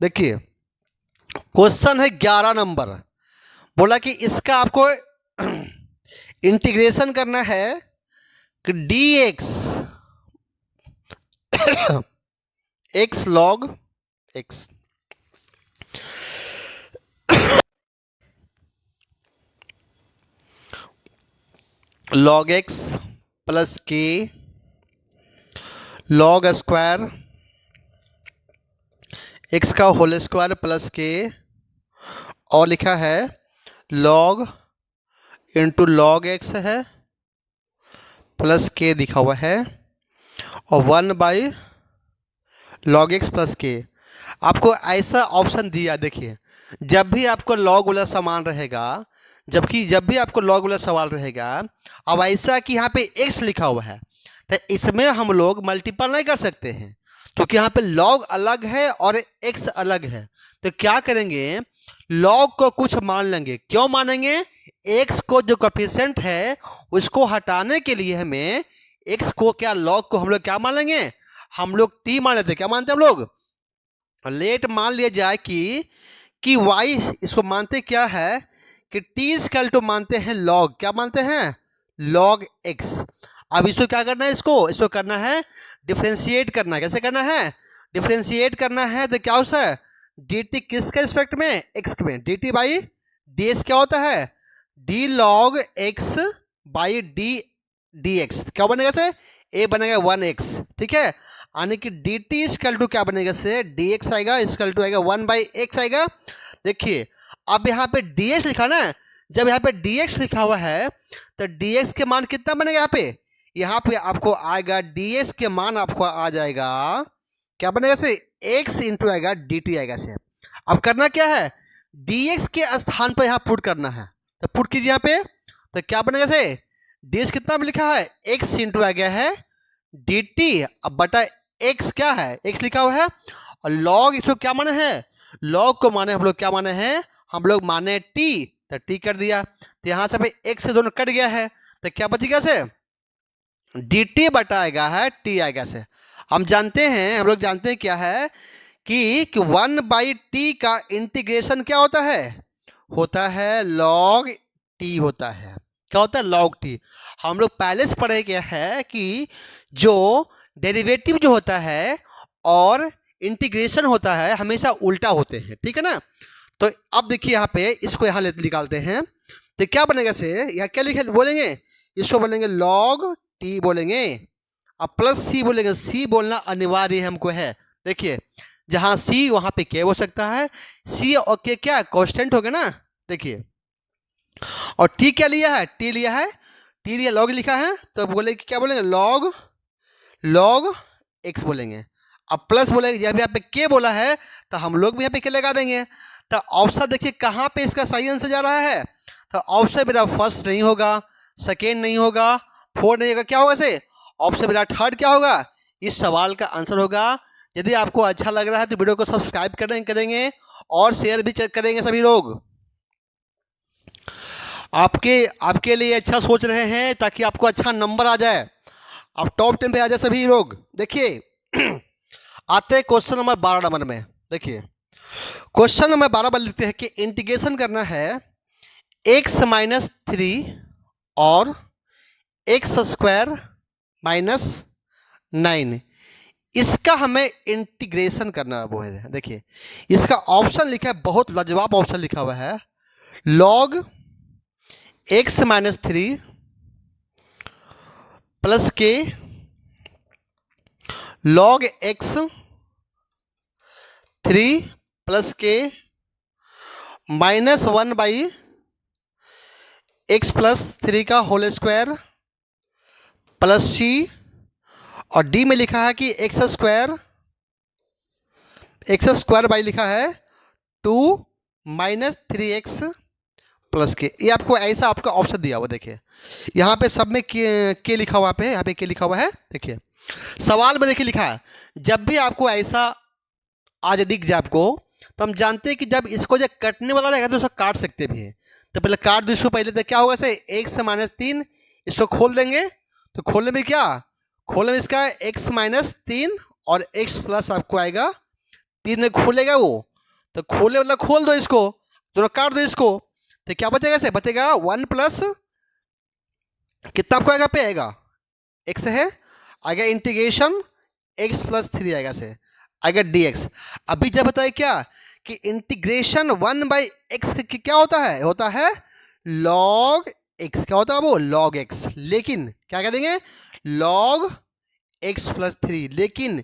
देखिए क्वेश्चन है 11 नंबर, बोला कि इसका आपको इंटीग्रेशन करना है कि D x log x, log x plus के लॉग स्क्वायर एक्स का होल स्क्वायर प्लस के, और लिखा है लॉग इंटू लॉग एक्स है प्लस के दिखा हुआ है, और 1 लॉग एक्स प्लस के। आपको ऐसा ऑप्शन दिया, देखिए जब भी आपको लॉग वाला समान रहेगा, जब भी आपको लॉग वाला सवाल रहेगा, अब ऐसा कि यहाँ पे एक्स लिखा हुआ है तो इसमें हम लोग मल्टीपल नहीं कर सकते हैं, क्योंकि यहाँ पे लॉग अलग है और एक्स अलग है। तो क्या करेंगे, लॉग को कुछ मान लेंगे। क्यों मानेंगे, एक्स को जो कोफिशिएंट है उसको हटाने के लिए हमें एक्स को क्या, लॉग को हम लोग क्या मान लेंगे, हम लोग टी मान लेते हैं। क्या मानते हैं हम लोग, लेट मान लिया जाए कि वाई, इसको मानते क्या है कि टी स्क्वायर टू मानते हैं लॉग, क्या मानते हैं लॉग एक्स। अब इसको क्या करना है, इसको करना है डिफ्रेंशिएट करना है। कैसे करना है, डिफ्रेंशिएट करना है, तो क्या होता है डी टी किसके रिस्पेक्ट में, एक्स में, D T by D x क्या होता है D log x by D x. क्या बनेगा से, ए बनेगा 1x। ठीक है, यानी कि डी टी स्क्वायर टू क्या बनेगा से, डी एक्स आएगा स्क्वायर टू आएगा 1/x आएगा। देखिए अब यहाँ पे डी एक्स लिखा ना, जब यहाँ पे डी एक्स लिखा हुआ है तो डी एक्स के मान कितना बनेगा, यहाँ पे आपको आएगा डी एक्स के मान आपको आ जाएगा, क्या बनेगा से x इंटू आएगा डी टी आएगा से। अब करना क्या है, डी एक्स के स्थान पर यहाँ पुट करना है, तो पुट कीजिए यहाँ पे, तो क्या बनेगा से डी एक्स कितना में लिखा है x इंटू आ गया है डी टी, अब बटा x क्या है, x लिखा हुआ है, और लॉग इसको क्या माने हैं, लॉग को माने हम लोग क्या माने हैं, हम लोग माने t, तो t कर दिया, तो यहाँ से भाई x से दोनों कट गया है, तो क्या बचेगा से डी टी बटा आएगा है t आएगा से। हम लोग जानते हैं क्या है कि 1/t का इंटीग्रेशन क्या होता है लॉग t होता है। क्या होता है लॉग t। हम लोग पहले से पढ़े क्या है कि जो डेरिवेटिव जो होता है और इंटीग्रेशन होता है हमेशा उल्टा होते हैं। ठीक है ना, तो अब देखिए यहाँ पे इसको यहाँ निकालते हैं, तो क्या बनेगा से, यहाँ क्या लिखे बोलेंगे, इसको बोलेंगे लॉग टी बोलेंगे, अब प्लस सी बोलेंगे, सी बोलना अनिवार्य हमको है। देखिए जहाँ सी वहाँ पे के हो सकता है, सी और के क्या कांस्टेंट हो गया ना। देखिए और टी क्या लिया है, टी लिया लॉग लिखा है, तो बोलेंगे क्या बोलेंगे लॉग एक्स बोलेंगे। अब प्लस बोलेंगे, जब यहाँ पे के बोला है तो हम लोग भी यहाँ पे के लगा देंगे। तो ऑप्शन देखिए कहाँ पे इसका सही आंसर जा रहा है, तो ऑप्शन मेरा फर्स्ट नहीं होगा, सेकेंड नहीं होगा, फोर्थ नहीं होगा, क्या होगा से ऑप्शन मेरा थर्ड क्या होगा, इस सवाल का आंसर होगा। यदि आपको अच्छा लग रहा है तो वीडियो को सब्सक्राइब करेंगे और शेयर भी करेंगे सभी लोग। आपके आपके लिए अच्छा सोच रहे हैं ताकि आपको अच्छा नंबर आ जाए, आप टॉप 10 पे आ जाए सभी लोग। देखिए आते हैं क्वेश्चन नंबर 12 नंबर में। देखिए क्वेश्चन नंबर 12 पर लिखते हैं कि इंटीग्रेशन करना है x-3 और x² - 9, इसका हमें इंटीग्रेशन करना वो है। देखिए इसका ऑप्शन लिखा है, बहुत लाजवाब ऑप्शन लिखा हुआ है, log x-3 प्लस के log x3 प्लस के -1/x+3 का होल स्क्वायर प्लस सी, और डी में लिखा है कि x² बाई लिखा है 2 - 3x प्लस के। ये आपको ऐसा आपका ऑप्शन दिया हुआ, देखिए यहाँ पे सब में के लिखा हुआ पे, यहाँ पे के लिखा हुआ है। देखिए सवाल में देखिए लिखा है, जब भी आपको ऐसा आज दिख जाए आपको, तो हम जानते हैं कि जब इसको जब कटने वाला रहेगा तो उसको काट सकते भी हैं। तो पहले काट दो इसको, पहले तो क्या होगा से x-3, इसको खोल देंगे, तो खोलने में क्या, खोलने में इसका x-3 और x प्लस आपको आएगा 3 में खोलेगा वो, तो खोले मतलब खोल दो इसको, दोनों काट दो इसको, तो क्या बचेगा, से बचेगा 1 प्लस कितना आपको आएगा पे आएगा x है, आएगा इंटीग्रेशन x+3 आएगा से आएगा dx। अभी जब बताए क्या कि इंटीग्रेशन 1/x क्या होता है, होता है log x, क्या होता है वो log x, लेकिन क्या कह देंगे log x+3, लेकिन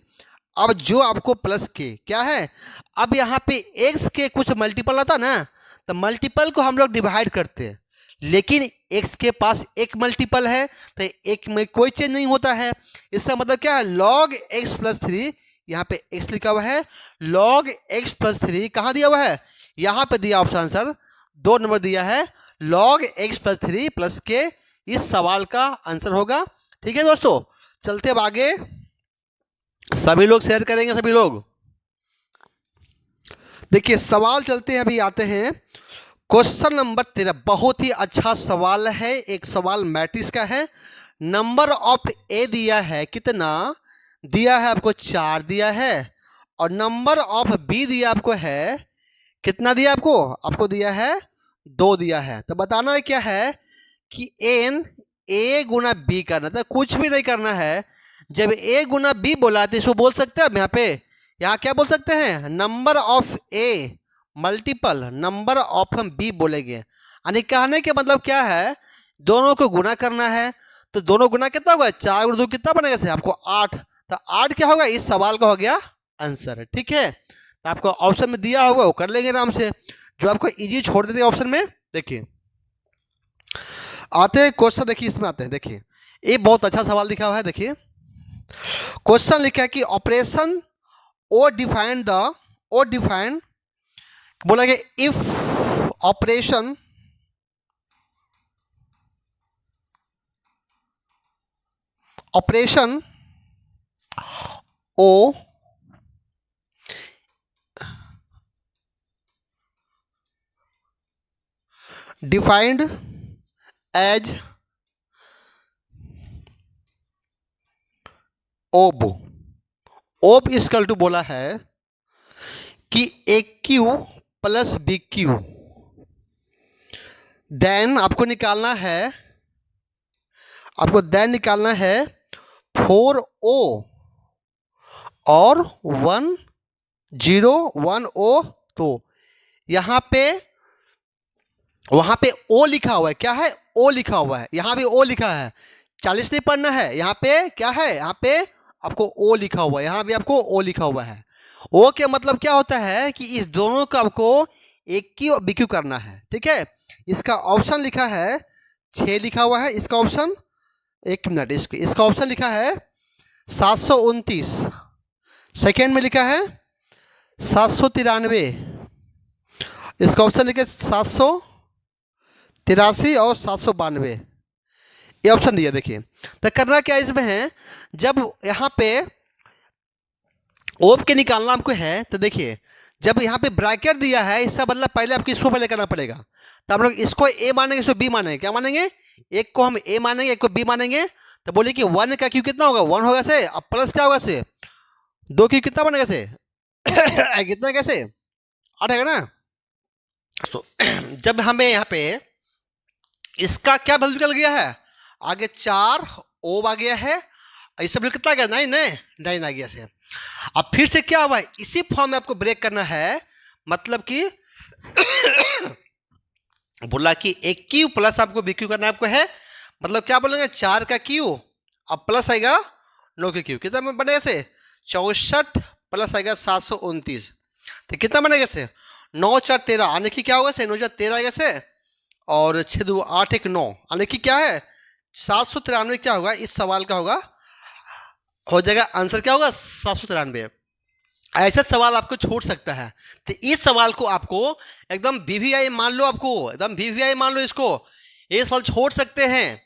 अब जो आपको प्लस के क्या है, अब यहाँ पे x के कुछ मल्टीपल आता ना, तो मल्टीपल को हम लोग डिवाइड करते हैं, लेकिन x के पास एक मल्टीपल है तो एक में कोई चेंज नहीं होता है। इसका मतलब क्या है, log x+3, यहाँ पे x लिखा हुआ है, log x+3 कहाँ दिया हुआ है, यहाँ पे दिया ऑप्शन आंसर 2 नंबर दिया है, log x+3 प्लस के इस सवाल का आंसर होगा। ठीक है दोस्तों, चलते अब आगे, सभी लोग शेयर करेंगे सभी लोग। देखिए सवाल चलते हैं, अभी आते हैं क्वेश्चन नंबर 13, बहुत ही अच्छा सवाल है, एक सवाल मैट्रिक्स का है। नंबर ऑफ ए दिया है, कितना दिया है आपको 4 दिया है, और नंबर ऑफ बी दिया आपको है, कितना दिया आपको, आपको दिया है 2 दिया है। तो बताना है क्या है कि एन ए गुना बी करना था, कुछ भी नहीं करना है। जब ए गुना बी बोला तो इसको बोल सकते हैं, हम यहाँ क्या बोल सकते हैं, number of A multiple number of हम बी बोलेंगे। यानी कहने के मतलब क्या है, दोनों को गुना करना है, तो दोनों गुना कितना होगा, 4 × 2 कितना बनेगा से आपको 8, तो 8 क्या होगा, इस सवाल का हो गया आंसर। ठीक है, तो आपको ऑप्शन में दिया होगा वो कर लेंगे आराम से, जो आपको इजी छोड़ देते ऑप्शन में। देखिए आते हैं क्वेश्चन, देखिए इसमें आते हैं, देखिए ये बहुत अच्छा सवाल लिखा हुआ है। देखिए क्वेश्चन लिखा है कि ऑपरेशन ओ डिफाइन बोला कि if operation O defined as ओब इक्वल टू बोला है कि A Q plus B Q, then आपको निकालना है 4O और 101O। तो यहाँ पे वहाँ पे O लिखा हुआ है, क्या है O लिखा हुआ है, यहाँ भी O लिखा है, 40 नहीं पढ़ना है, यहाँ पे क्या है, यहाँ पे आपको O लिखा हुआ है, यहाँ भी आपको O लिखा हुआ है। O के मतलब क्या होता है कि इस दोनों का आपको एक क्यू और बी क्यू करना है। ठीक है, इसका ऑप्शन लिखा है 6 लिखा हुआ है, इसका ऑप्शन, एक मिनट, इसका ऑप्शन लिखा है 729, सेकेंड में लिखा है 793, इसका ऑप्शन लिखा है 783 और 792, ये ऑप्शन दिया। देखिए तो करना क्या इसमें है, जब यहाँ पे ओब के निकालना आपको है, तो देखिए जब यहाँ पे ब्रैकेट दिया है इसका मतलब पहले आपको इसको पहले करना पड़ेगा। तो हम लोग इसको ए मानेंगे, इसको बी मानेंगे। क्या मानेंगे? एक को हम ए मानेंगे, एक को बी मानेंगे। तो बोलिए कि 1 का क्यू कितना होगा? 1 होगा से, अब प्लस क्या होगा से 2 क्यू कितना बनेगा से कितना कैसे 8 है ना। तो जब हमें यहाँ पे इसका क्या वैल्यू निकल गया है, आगे 4 ओम आ गया है, इससे वैल्यू कितना आ गया? 9 आ गया से। अब फिर से क्या हुआ, इसी फॉर्म में आपको ब्रेक करना है। मतलब कि बोला कि एक क्यू प्लस आपको बी क्यू करना आपको है। मतलब क्या बोलेंगे? 4 का क्यू अब प्लस आएगा 9 का क्यू, कितना बनेगा से 64 प्लस आएगा 729। तो कितना बनेगा से 9 4 13 आने की क्या होगा से 9 4 13 आएगा से, और 6 2 8 1 9 आने की क्या है 793। क्या होगा इस सवाल का होगा, हो जाएगा आंसर क्या होगा 793। ऐसा सवाल आपको छोड़ सकता है। तो इस सवाल को आपको एकदम वीवीआई मान लो, आपको एकदम वीवीआई मान लो इसको। ये सवाल छोड़ सकते हैं,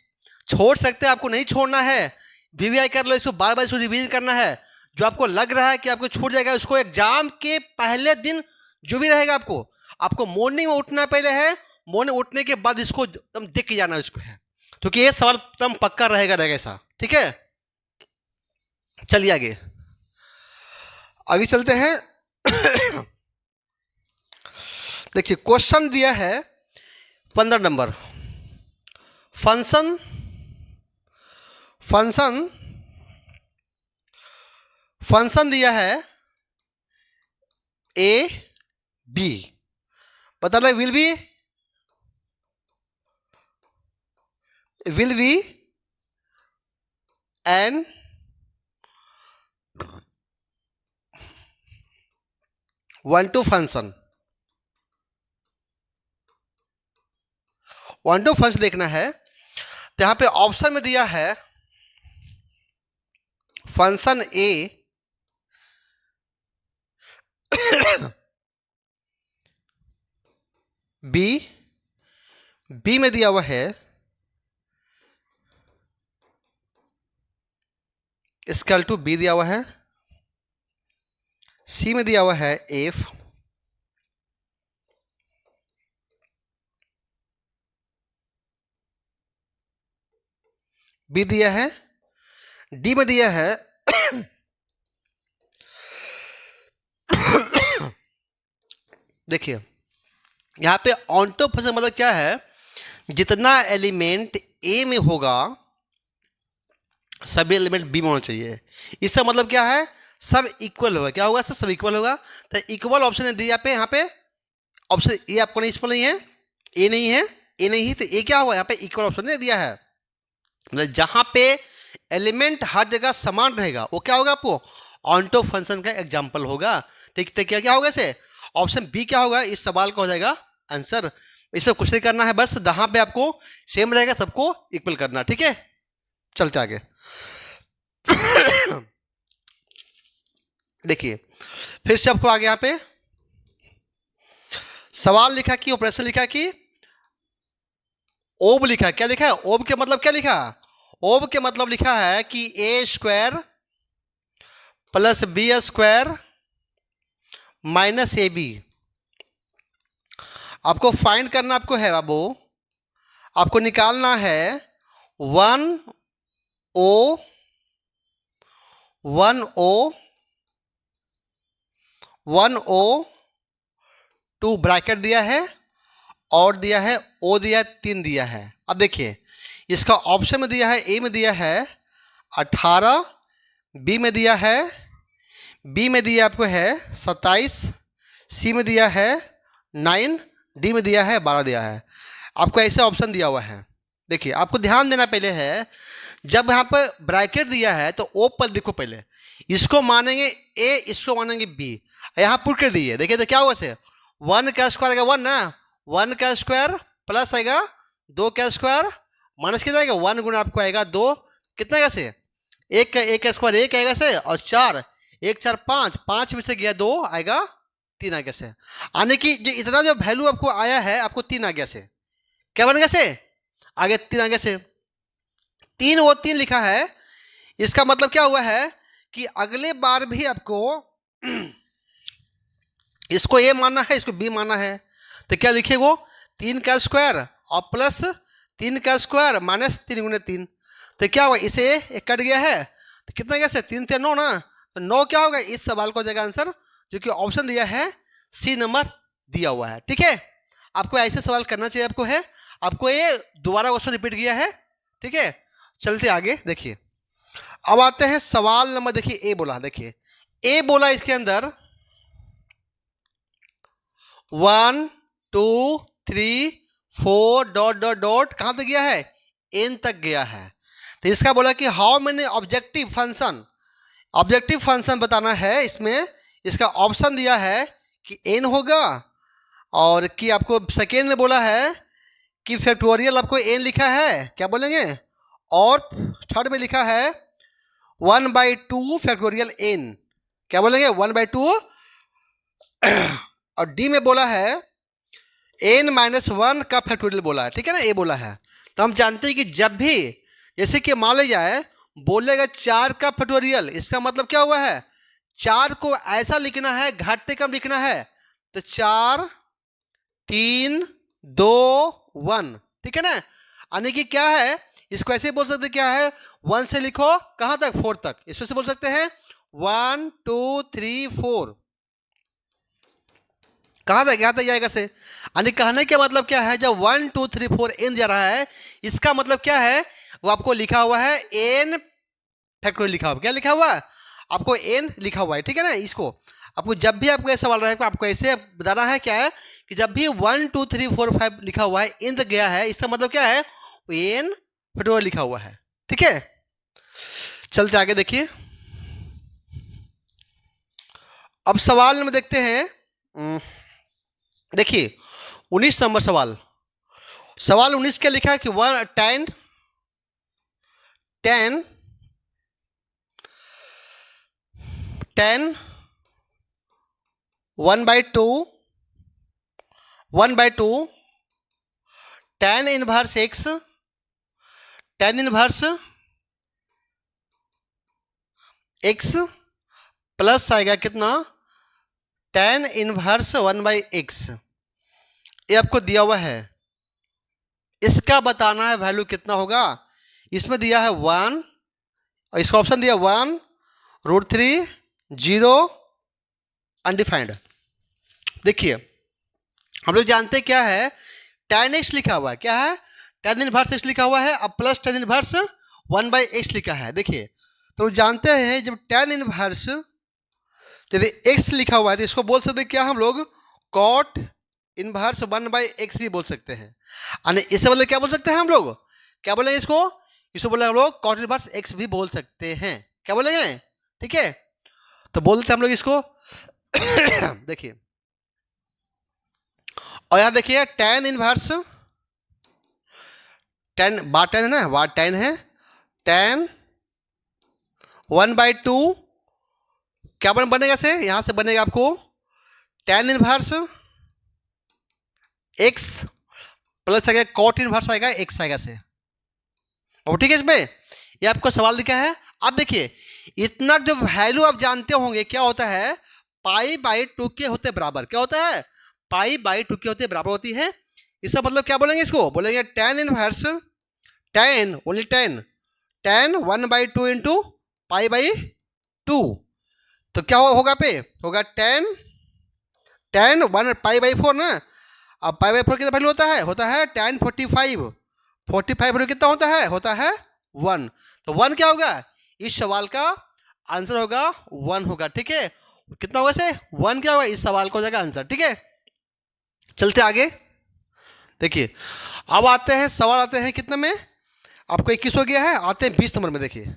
छोड़ सकते हैं, आपको नहीं छोड़ना है। वीवीआई कर लो इसको, बार बार इसको रिवीजन करना है। जो आपको लग रहा है कि आपको छूट जाएगा, उसको एग्जाम के पहले दिन जो भी रहेगा आपको मॉर्निंग में उठना पहले है, मॉर्निंग उठने के बाद इसको एकदम देख के जाना इसको है, क्योंकि ये सवाल एकदम पक्का रहेगा ऐसा। ठीक है, चलिए आगे चलते हैं। देखिए क्वेश्चन दिया है 15 नंबर। फंक्शन दिया है ए बी, बता रहे will be an onto function देखना है। तो यहां पे ऑप्शन में दिया है फंक्शन ए बी में दिया हुआ है स्केल टू बी दिया हुआ है, सी में दिया हुआ है एफ, बी दिया है, डी में दिया है देखिए यहां पे ऑन टॉप फंक्शन मतलब क्या है, जितना एलिमेंट ए में होगा सभी एलिमेंट बी में होना चाहिए। इसका मतलब क्या है, सब इक्वल होगा। क्या होगा सर? सब इक्वल होगा। तो इक्वल ऑप्शन दिया पे यहाँ पे ऑप्शन ए आपको नहीं, इसमें नहीं है, ए नहीं है, ए नहीं है, तो ए क्या होगा यहाँ पे इक्वल ऑप्शन ने दिया है। मतलब जहां पे एलिमेंट हर जगह समान रहेगा वो क्या होगा आपको ऑन टॉप फंक्शन का एग्जाम्पल होगा। ठीक है, क्या होगा इसे ऑप्शन बी क्या होगा इस सवाल का हो जाएगा आंसर। इसमें कुछ नहीं करना है, बस जहां पे आपको सेम रहेगा सबको इक्वल करना। ठीक है, चलते आगे। देखिए फिर से आपको आगे यहां पे सवाल लिखा कि ऑपरेशन लिखा कि ओब लिखा। क्या लिखा है ओब के मतलब क्या लिखा? ओब के मतलब लिखा है कि A square plus B square minus A B. आपको फाइंड करना आपको है बाबू, आपको निकालना है 1 2 ब्रैकेट दिया है और दिया है ओ दिया है 3 दिया है। अब देखिए इसका ऑप्शन में दिया है ए में दिया है 18, बी में दिया आपको है 27, सी में दिया है 9, डी में दिया है 12 दिया है। आपको ऐसे ऑप्शन दिया हुआ है। देखिए आपको ध्यान देना पहले है, जब यहाँ पर ब्रैकेट दिया है तो ओ पर देखो, पहले इसको मानेंगे ए, इसको मानेंगे बी, यहाँ पुट कर दिए। देखिए तो क्या हुआ से 1 का स्क्वायर आएगा 1 ना, 1 का स्क्वायर प्लस आएगा 2 का स्क्वायर माइनस कितना आएगा 1 गुना आपको आएगा 2, कितना आएगा से 1 का स्क्वायर 1 आएगा से, और 4 1 4 5 में से गया 2 आएगा 3 आ गया से। आने की जो इतना जो वैल्यू आपको आया है आपको 3 आ गया से। क्या बन गया से आगे 3 आ गया से, 3 लिखा है। इसका मतलब क्या हुआ है कि अगले बार भी आपको इसको ए मानना है, इसको बी मानना है, तो क्या लिखेगो 3 का स्क्वायर और प्लस 3 का स्क्वायर माइनस 3 गुने 3, तो क्या होगा इसे एक कट गया है तो कितना गया से 3 3 9 ना, तो 9 क्या होगा इस सवाल को हो जाएगा आंसर, जो कि ऑप्शन दिया है सी नंबर दिया हुआ है। ठीक है, आपको ऐसे सवाल करना चाहिए, आपको है, आपको ये दोबारा क्वेश्चन रिपीट किया है। ठीक है, चलते आगे देखिए। अब आते हैं सवाल नंबर, देखिए ए बोला, देखिए ए बोला इसके अंदर 1 2 3 4 डॉट डॉट डॉट कहाँ तक गया है, एन तक गया है। तो इसका बोला कि हाउ मेनी ऑब्जेक्टिव फंक्शन बताना है। इसमें इसका ऑप्शन दिया है कि एन होगा, और कि आपको सेकेंड में बोला है कि फैक्टोरियल आपको एन लिखा है, क्या बोलेंगे, और थर्ड में लिखा है 1/2 फैक्टोरियल एन, क्या बोलेंगे 1/2, और डी में बोला है n-1 का फैक्टोरियल बोला है। ठीक है ना, ए बोला है। तो हम जानते हैं कि जब भी जैसे कि मान लिया जाए बोलेगा 4 का फैक्टोरियल, इसका मतलब क्या हुआ है 4 को ऐसा लिखना है, घटते कम लिखना है, तो 4 3 2 1। ठीक है ना, यानी कि क्या है, इसको ऐसे बोल सकते क्या है 1 से लिखो कहाँ तक 4 तक, इसमें से बोल सकते हैं 1 2 3 4, कहाँ तक यहाँ तक जाएगा से, यानी कहने का मतलब क्या है, जब 1 2 3 4 एन जा रहा है, इसका मतलब क्या है, वो आपको लिखा हुआ है एन फैक्टोरियल लिखा हुआ, क्या लिखा हुआ है आपको एन लिखा हुआ है। ठीक है ना, इसको आपको जब भी आपको ऐसा सवाल रहेगा आपको ऐसे बताना है क्या है कि जब भी 1 2 3 4 5 लिखा हुआ है एन तक गया है, इसका मतलब क्या है एन फैक्टोरियल लिखा हुआ है। ठीक है, चलते आगे देखिए। अब सवाल में देखते हैं, देखिए 19 नंबर सवाल 19 क्या लिखा है कि 10 1/2 tan inverse x, tan inverse x plus आएगा कितना tan इनवर्स 1/x, ये आपको दिया हुआ है। इसका बताना है वैल्यू कितना होगा, इसमें दिया है 1 और इसका ऑप्शन दिया 1 √3 0 अनडिफाइंड। देखिए हम लोग जानते हैं क्या है tan x लिखा हुआ है, क्या है tan इनवर्स x लिखा हुआ है, अब प्लस tan इनवर्स 1/x लिखा है। देखिए तो जानते हैं जब tan इनवर्स जब x लिखा हुआ है तो इसको बोल सकते हैं क्या हम लोग cot इनवर्स 1/x भी बोल सकते हैं, यानी इससे मतलब क्या बोल सकते हैं हम लोग, क्या बोलेंगे इसको बोले हम लोग cot इनवर्स x भी बोल सकते हैं, क्या बोलेंगे। ठीक है, तो बोलते हम लोग इसको देखिए, और यहां देखिए tan इनवर्स tan बार tan है ना, बार tan है, tan 1/2 क्या बनेगा से, यहां से बनेगा आपको tan इनवर्स x प्लस आएगा cot इनवर्स आएगा x आएगा से, और ठीक है इसमें ये आपको सवाल लिखा है। अब देखिए इतना जो वैल्यू आप जानते होंगे क्या होता है π/2 के होते बराबर, क्या होता है π/2 के होते बराबर होती है। इसका मतलब क्या बोलेंगे, इसको बोलेंगे tan inverse tan only tan 1/2 into π/2, तो क्या होगा पे होगा tan 1 π/4 ना, अब π/4 कितना वैल्यू होता है tan 45 वैल्यू कितना होता है 1, तो 1 क्या होगा इस सवाल का आंसर होगा 1 होगा। ठीक है, कितना होगा से 1 क्या होगा इस सवाल का हो जाएगा आंसर। ठीक है, चलते आगे देखिए। अब आते हैं सवाल आते हैं कितने में, आपको 21 हो गया है, आते हैं 20 नंबर में। देखिए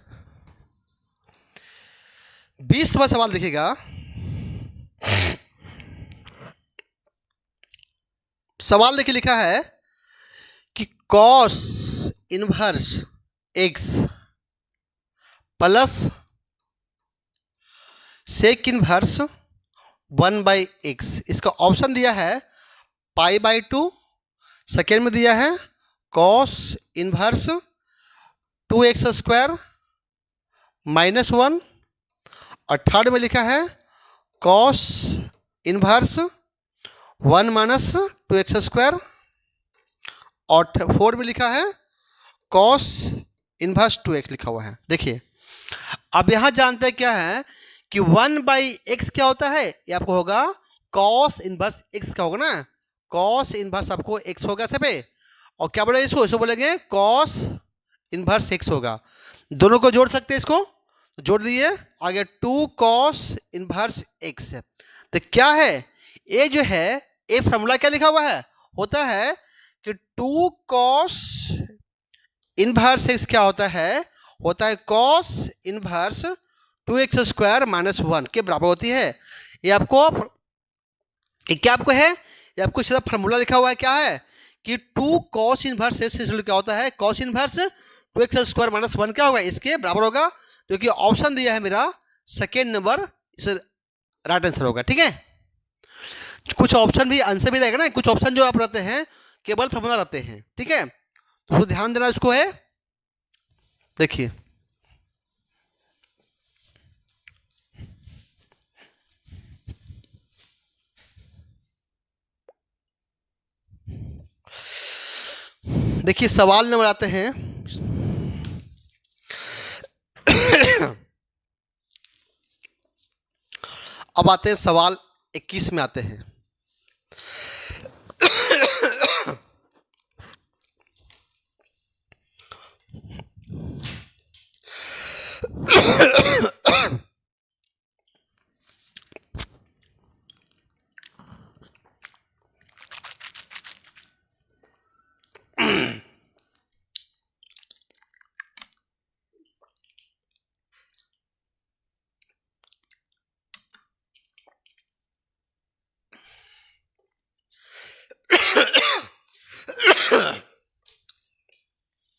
20 नंबर सवाल देखिएगा, सवाल देखिए लिखा है कि cos inverse x plus sec inverse 1/x, इसका ऑप्शन दिया है π/2, सेकेंड में दिया है cos इनवर्स 2x² -1, और थर्ड में लिखा है cos इनवर्स 1 माइनस 2x² और 4 में लिखा है कॉस इनवर्स 2x लिखा हुआ है। देखिए अब यहाँ जानते हैं क्या है कि 1/x क्या होता है, ये आपको होगा कॉस इनवर्स x का होगा ना, कॉस इनवर्स आपको x होगा सब पे, और क्या बोलेंगे इसको बोलेंगे कॉस इनवर्स x होगा। दोनों को जोड़ सकते हैं, इसको तो जोड़ दिए, आगे 2 कॉस इनवर्स x। तो क्या है ये जो है ये फॉर्मूला क्या लिखा हुआ है, होता है कि 2 कॉस इनवर्स x क्या होता है कॉस इनवर्स 2x² माइनस 1 के बराबर होती है। ये आपको क्या आपको है, ये आपको सीधा फॉर्मूला लिखा हुआ है, क्या है कि 2 कॉस इनवर्स x क्या होता है, कॉस इनवर्स 2x² माइनस 1 क्या होगा, इसके बराबर होगा, जो कि ऑप्शन दिया है मेरा सेकेंड नंबर, इस राइट आंसर होगा। ठीक है, कुछ ऑप्शन भी आंसर भी रहेगा ना, कुछ ऑप्शन जो आप रहते हैं केवल फॉर्मूला रहते हैं। ठीक है, तो ध्यान देना इसको है। देखिए देखिए सवाल नंबर आते हैं अब आते हैं सवाल 21 में आते हैं।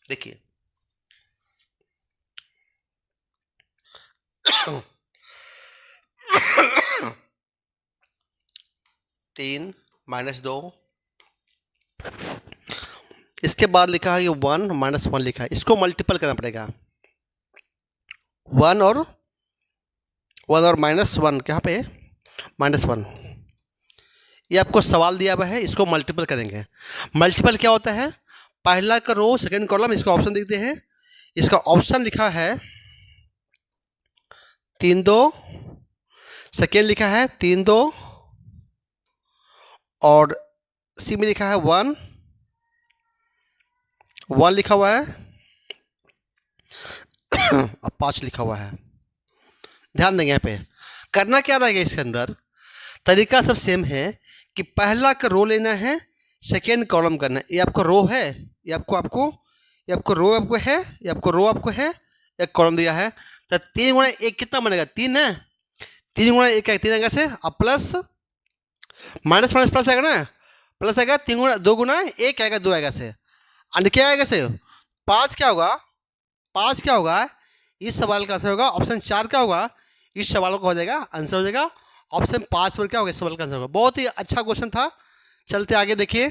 देखिए 3 माइनस 2, इसके बाद लिखा है ये 1 माइनस 1 लिखा है, इसको मल्टीपल करना पड़ेगा। 1 और माइनस 1 यहाँ पे माइनस 1, ये आपको सवाल दिया हुआ है, इसको मल्टीपल करेंगे। मल्टीपल क्या होता है, पहला का रो सेकंड कॉलम, इसका ऑप्शन देखते हैं। इसका ऑप्शन लिखा है 3 2, सेकेंड लिखा है 3 2, और सी में लिखा है 1 1 लिखा हुआ है, अब 5 लिखा हुआ है। ध्यान देंगे यहाँ पे करना क्या रहेगा, इसके अंदर तरीका सब सेम है कि पहला का रो लेना है, सेकेंड कॉलम करना है। ये आपको रो है, ये आपको रो आपको है, ये आपको रो आपको है, एक कॉलम दिया है, तो 3 गुणा 1 कितना बनेगा, 3 है, 3 गुणा 1 है 3 आएगा से, अब प्लस माइनस माइनस प्लस आएगा ना, प्लस आएगा 3 गुणा 2 गुणा 1 आएगा 2 आएगा से, अंड क्या आएगा से 5 क्या होगा, 5 क्या होगा, इस सवाल का आंसर होगा ऑप्शन 4 क्या होगा, इस सवाल का हो जाएगा आंसर हो जाएगा ऑप्शन 5 पर क्या होगा, इस सवाल का आंसर होगा। बहुत ही अच्छा क्वेश्चन था। चलते आगे देखिए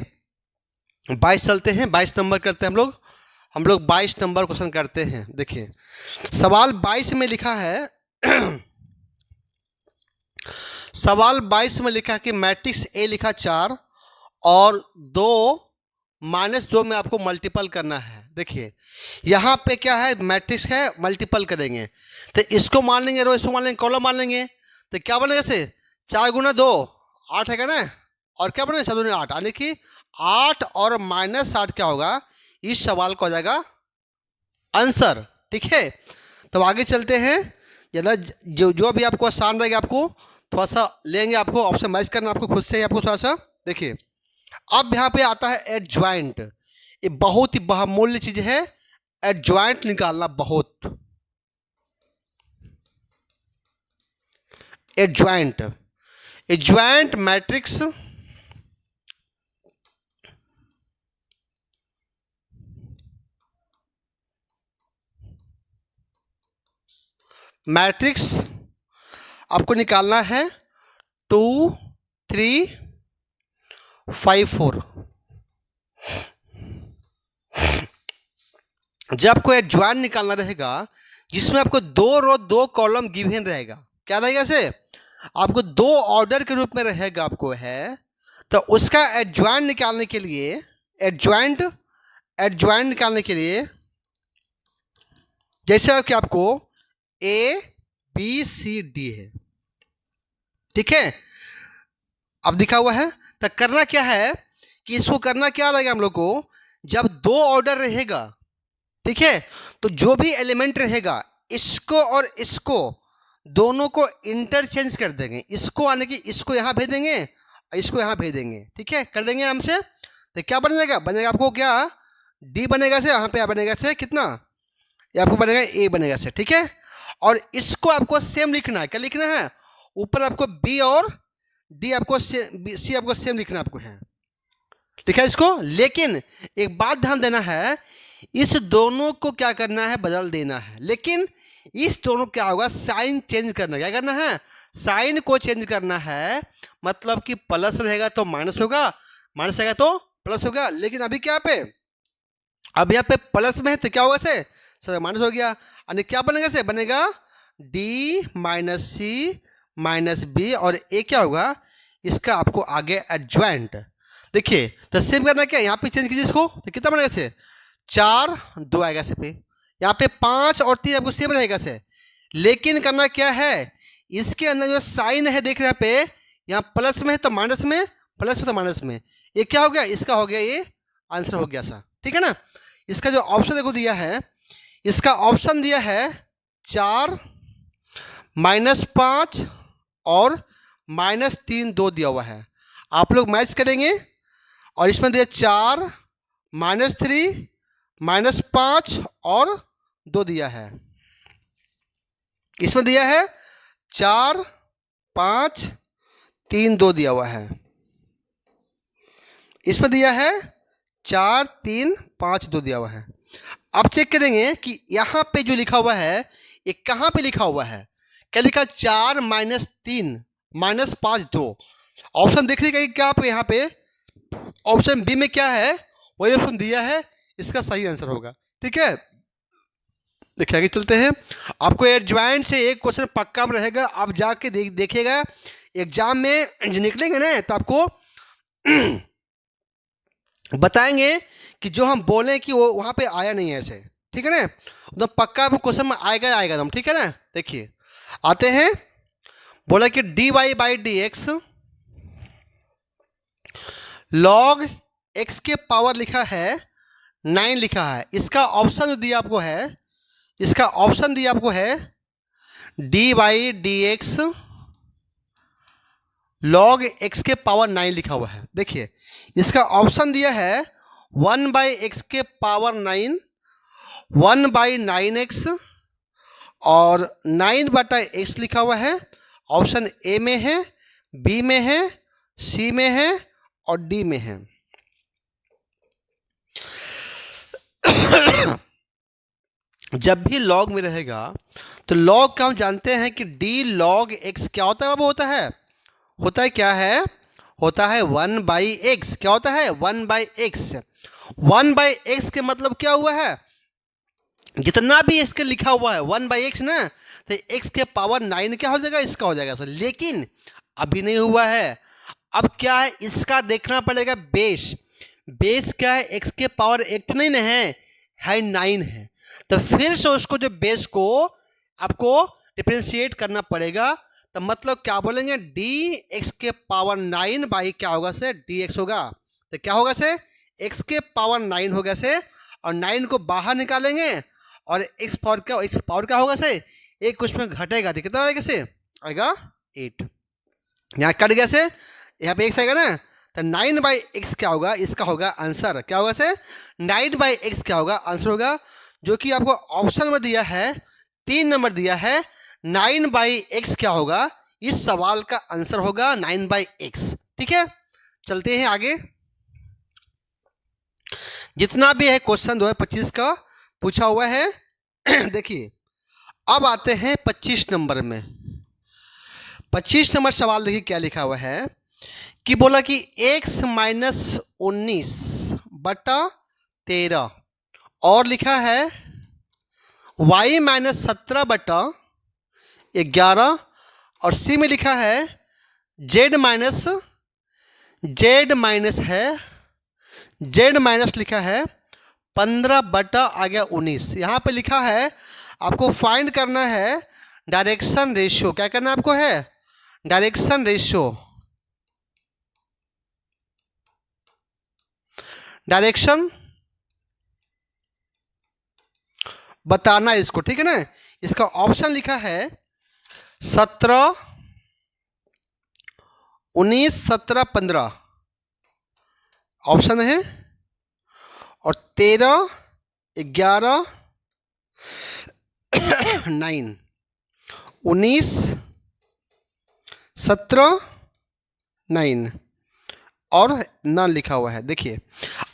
22 चलते हैं, 22 नंबर करते हैं हम लोग 22 नंबर क्वेश्चन करते हैं। देखिए सवाल 22 में लिखा है सवाल 22 में लिखा है कि मैट्रिक्स ए लिखा 4 और 2 माइनस 2 में आपको मल्टीपल करना है। देखिए यहाँ पे क्या है, मैट्रिक्स है, मल्टीपल करेंगे तो इसको मान लेंगे रो, इसको मान लेंगे कॉलम, मान लेंगे तो क्या बनेगा से 4 गुना 2 8 है ना, और क्या बनेगा 4 दूनी 8, यानी कि 8 और माइनस 8 क्या होगा, इस सवाल का हो जाएगा आंसर। ठीक है, तो आगे चलते हैं। ज़्यादा जो भी आपको आसान रहेगा आपको थोड़ा सा लेंगे, आपको ऑप्शन मैच करना आपको खुद से ही, आपको थोड़ा सा देखिए। अब यहाँ पे आता है एडजॉइंट, ये बहुत ही बहुमूल्य चीज है, एडजॉइंट निकालना बहुत, एडजॉइंट मैट्रिक्स आपको निकालना है 2 3 5 4। जब आपको एडजॉइंट निकालना रहेगा जिसमें आपको 2 रो 2 कॉलम गिवन रहेगा, क्या रहेगा से आपको दो ऑर्डर के रूप में रहेगा आपको है, तो उसका एडजॉइंट निकालने के लिए एडजॉइंट निकालने के लिए जैसे कि आपको ए बी सी डी है, ठीक है, अब दिखा हुआ है। तो करना क्या है कि इसको करना क्या रहेगा हम लोग को, जब दो ऑर्डर रहेगा, ठीक है, तो जो भी एलिमेंट रहेगा इसको और इसको दोनों को इंटरचेंज कर देंगे। इसको आने की इसको यहाँ भेज देंगे, इसको यहाँ भेज देंगे, ठीक है, कर देंगे हमसे। तो क्या बनेगा, आपको क्या डी बनेगा से, यहाँ पे बनेगा से कितना, ये आपको बनेगा ए बनेगा से, ठीक है। और इसको आपको सेम लिखना है, क्या लिखना है, ऊपर आपको बी और डी आपको सी आपको सेम लिखना आपको है, लिखा है इसको। लेकिन एक बात ध्यान देना है, इस दोनों को क्या करना है, बदल देना है। लेकिन इस दोनों क्या होगा, साइन चेंज करना, क्या करना है, साइन को चेंज करना है। मतलब कि प्लस रहेगा तो माइनस होगा, माइनस रहेगा तो प्लस होगा। लेकिन अभी क्या पे, अब यहाँ पे प्लस में है तो क्या होगा से, सर माइनस हो गया। यानी क्या बनेगा से, बनेगा डी माइनस सी माइनस बी, और ए क्या होगा, इसका आपको आगे एडजॉइंट। देखिए तो सेम करना क्या, यहाँ पे चेंज कीजिए इसको, तो कितना बनेगा से, 4 2 आएगा से पे, यहाँ पे 5 और 3 आपको सेम रहेगा से। लेकिन करना क्या है, इसके अंदर जो साइन है देख रहे हैं पे, यहाँ प्लस में है तो माइनस में, प्लस में तो माइनस में, ये क्या हो गया, इसका हो गया, ये आंसर हो गया सा, ठीक है ना। इसका जो ऑप्शन देखो दिया है, इसका ऑप्शन दिया है 4 -5 और -3 2 दिया हुआ है। आप लोग मैच करेंगे, और इसमें दिया 4 -3 -5 और 2 दिया है। इसमें दिया है 4 5 3 2 दिया हुआ है। इसमें दिया है 4 3 5 2 दिया हुआ है। अब चेक करेंगे कि यहाँ पे जो लिखा हुआ है ये कहाँ पे लिखा हुआ है, क्या लिखा, 4 -3 -5 2। ऑप्शन देख लीजिएगा क्या आप यहाँ पे, ऑप्शन बी में क्या है, वही ऑप्शन दिया है, इसका सही आंसर होगा, ठीक है। देखिए आगे चलते हैं। आपको एडजॉइंट से एक क्वेश्चन पक्का रहेगा, आप जाके देखिएगा एग्जाम में जो निकलेंगे ना, तो आपको बताएंगे कि जो हम बोले कि वो वहाँ पे आया नहीं है ऐसे, ठीक है ना, एकदम पक्का क्वेश्चन में आएगा एकदम, ठीक है ना। देखिए आते हैं, बोला कि dy by D x log x के पावर लिखा है 9 लिखा है। इसका ऑप्शन जो दिया आपको है, इसका ऑप्शन दिया आपको है D by D x log x के पावर 9 लिखा हुआ है। देखिए इसका ऑप्शन दिया है 1/x के पावर 9, 1/9x और 9/x लिखा हुआ है। ऑप्शन ए में है, बी में है, सी में है और डी में है। जब भी लॉग में रहेगा तो लॉग का हम जानते हैं कि डी लॉग एक्स क्या होता है, वो होता है क्या है, होता है 1/x। क्या होता है, 1/x। 1/x के मतलब क्या हुआ है, जितना भी इसके लिखा हुआ है 1/x ना, तो x के पावर 9 क्या हो जाएगा, इसका हो जाएगा सर। लेकिन अभी नहीं हुआ है, अब क्या है, इसका देखना पड़ेगा बेस। बेस क्या है, x के पावर 1 तो नहीं ना है 9 है। तो फिर से उसको जो बेस को आपको डिफरेंशिएट करना पड़ेगा। तो मतलब क्या बोलेंगे, डी एक्स के पावर 9 बाई क्या होगा से, डी एक्स होगा। तो क्या होगा से, x के पावर 9 होगा से, और 9 को बाहर निकालेंगे और x पावर क्या होगा से, एक कुछ में घटेगा, तो कितना आएगा से, आएगा 8। यहाँ कट गया से, यहाँ पे x आएगा ना, तो 9/x क्या होगा, इसका होगा आंसर। क्या होगा से, 9/x क्या होगा, आंसर होगा, जो कि आपको ऑप्शन में दिया है, 3 नंबर दिया है। 9/x क्या होगा, इस सवाल का आंसर होगा 9/x, ठीक है। चलते हैं आगे। जितना भी है क्वेश्चन 2025 का पूछा हुआ है। देखिए अब आते हैं 25 नंबर में। 25 नंबर सवाल देखिए क्या लिखा हुआ है कि बोला कि x - 19/13 और लिखा है y - 17/11 और सी में लिखा है जेड माइनस लिखा है 15/19। यहाँ पे लिखा है आपको फाइंड करना है डायरेक्शन रेशियो। क्या करना आपको है? डायरेक्शन रेशियो, डायरेक्शन बताना इसको, ठीक है ना। इसका ऑप्शन लिखा है 17, 19, 17, 15 ऑप्शन है, और 13, 11, 9, 19, 17, 9 और नन लिखा हुआ है। देखिए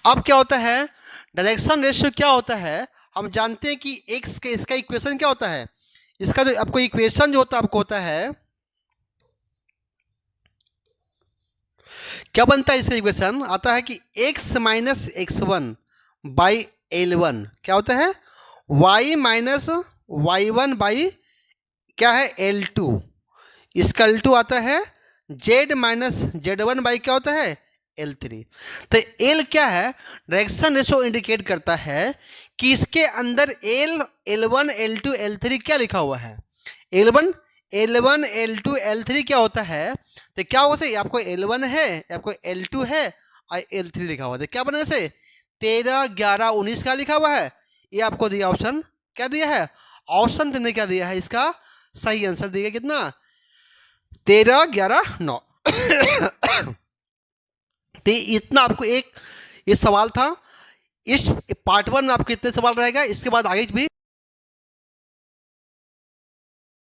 अब क्या होता है, डायरेक्शन रेशियो क्या होता है, हम जानते हैं कि एक्स के इसका इक्वेशन क्या होता है। इसका जो आपको इक्वेशन जो होता है आपको होता है, क्या बनता है इसका इक्वेशन आता है कि x minus x1 by L1 क्या होता है, y माइनस y1 बाई क्या है L2। इसका L2 आता है z माइनस z1 बाई क्या होता है L3। तो L क्या है, डायरेक्शन रेशियो इंडिकेट करता है कि इसके अंदर L1 L2 L3 क्या लिखा हुआ है। L1 L2 L3 क्या होता है, तो क्या होगा से आपको L1 है, आपको L2 है और L3 लिखा हुआ है। क्या बनेगा से 13, 11, 19 का लिखा हुआ है। ये आपको दिया ऑप्शन, क्या दिया है ऑप्शन में, क्या दिया है इसका सही आंसर दिया कितना 13, 11, 9। तो इतना आपको एक ये सवाल था। इस पार्ट 1 में आपको इतने सवाल रहेगा, इसके बाद आगे भी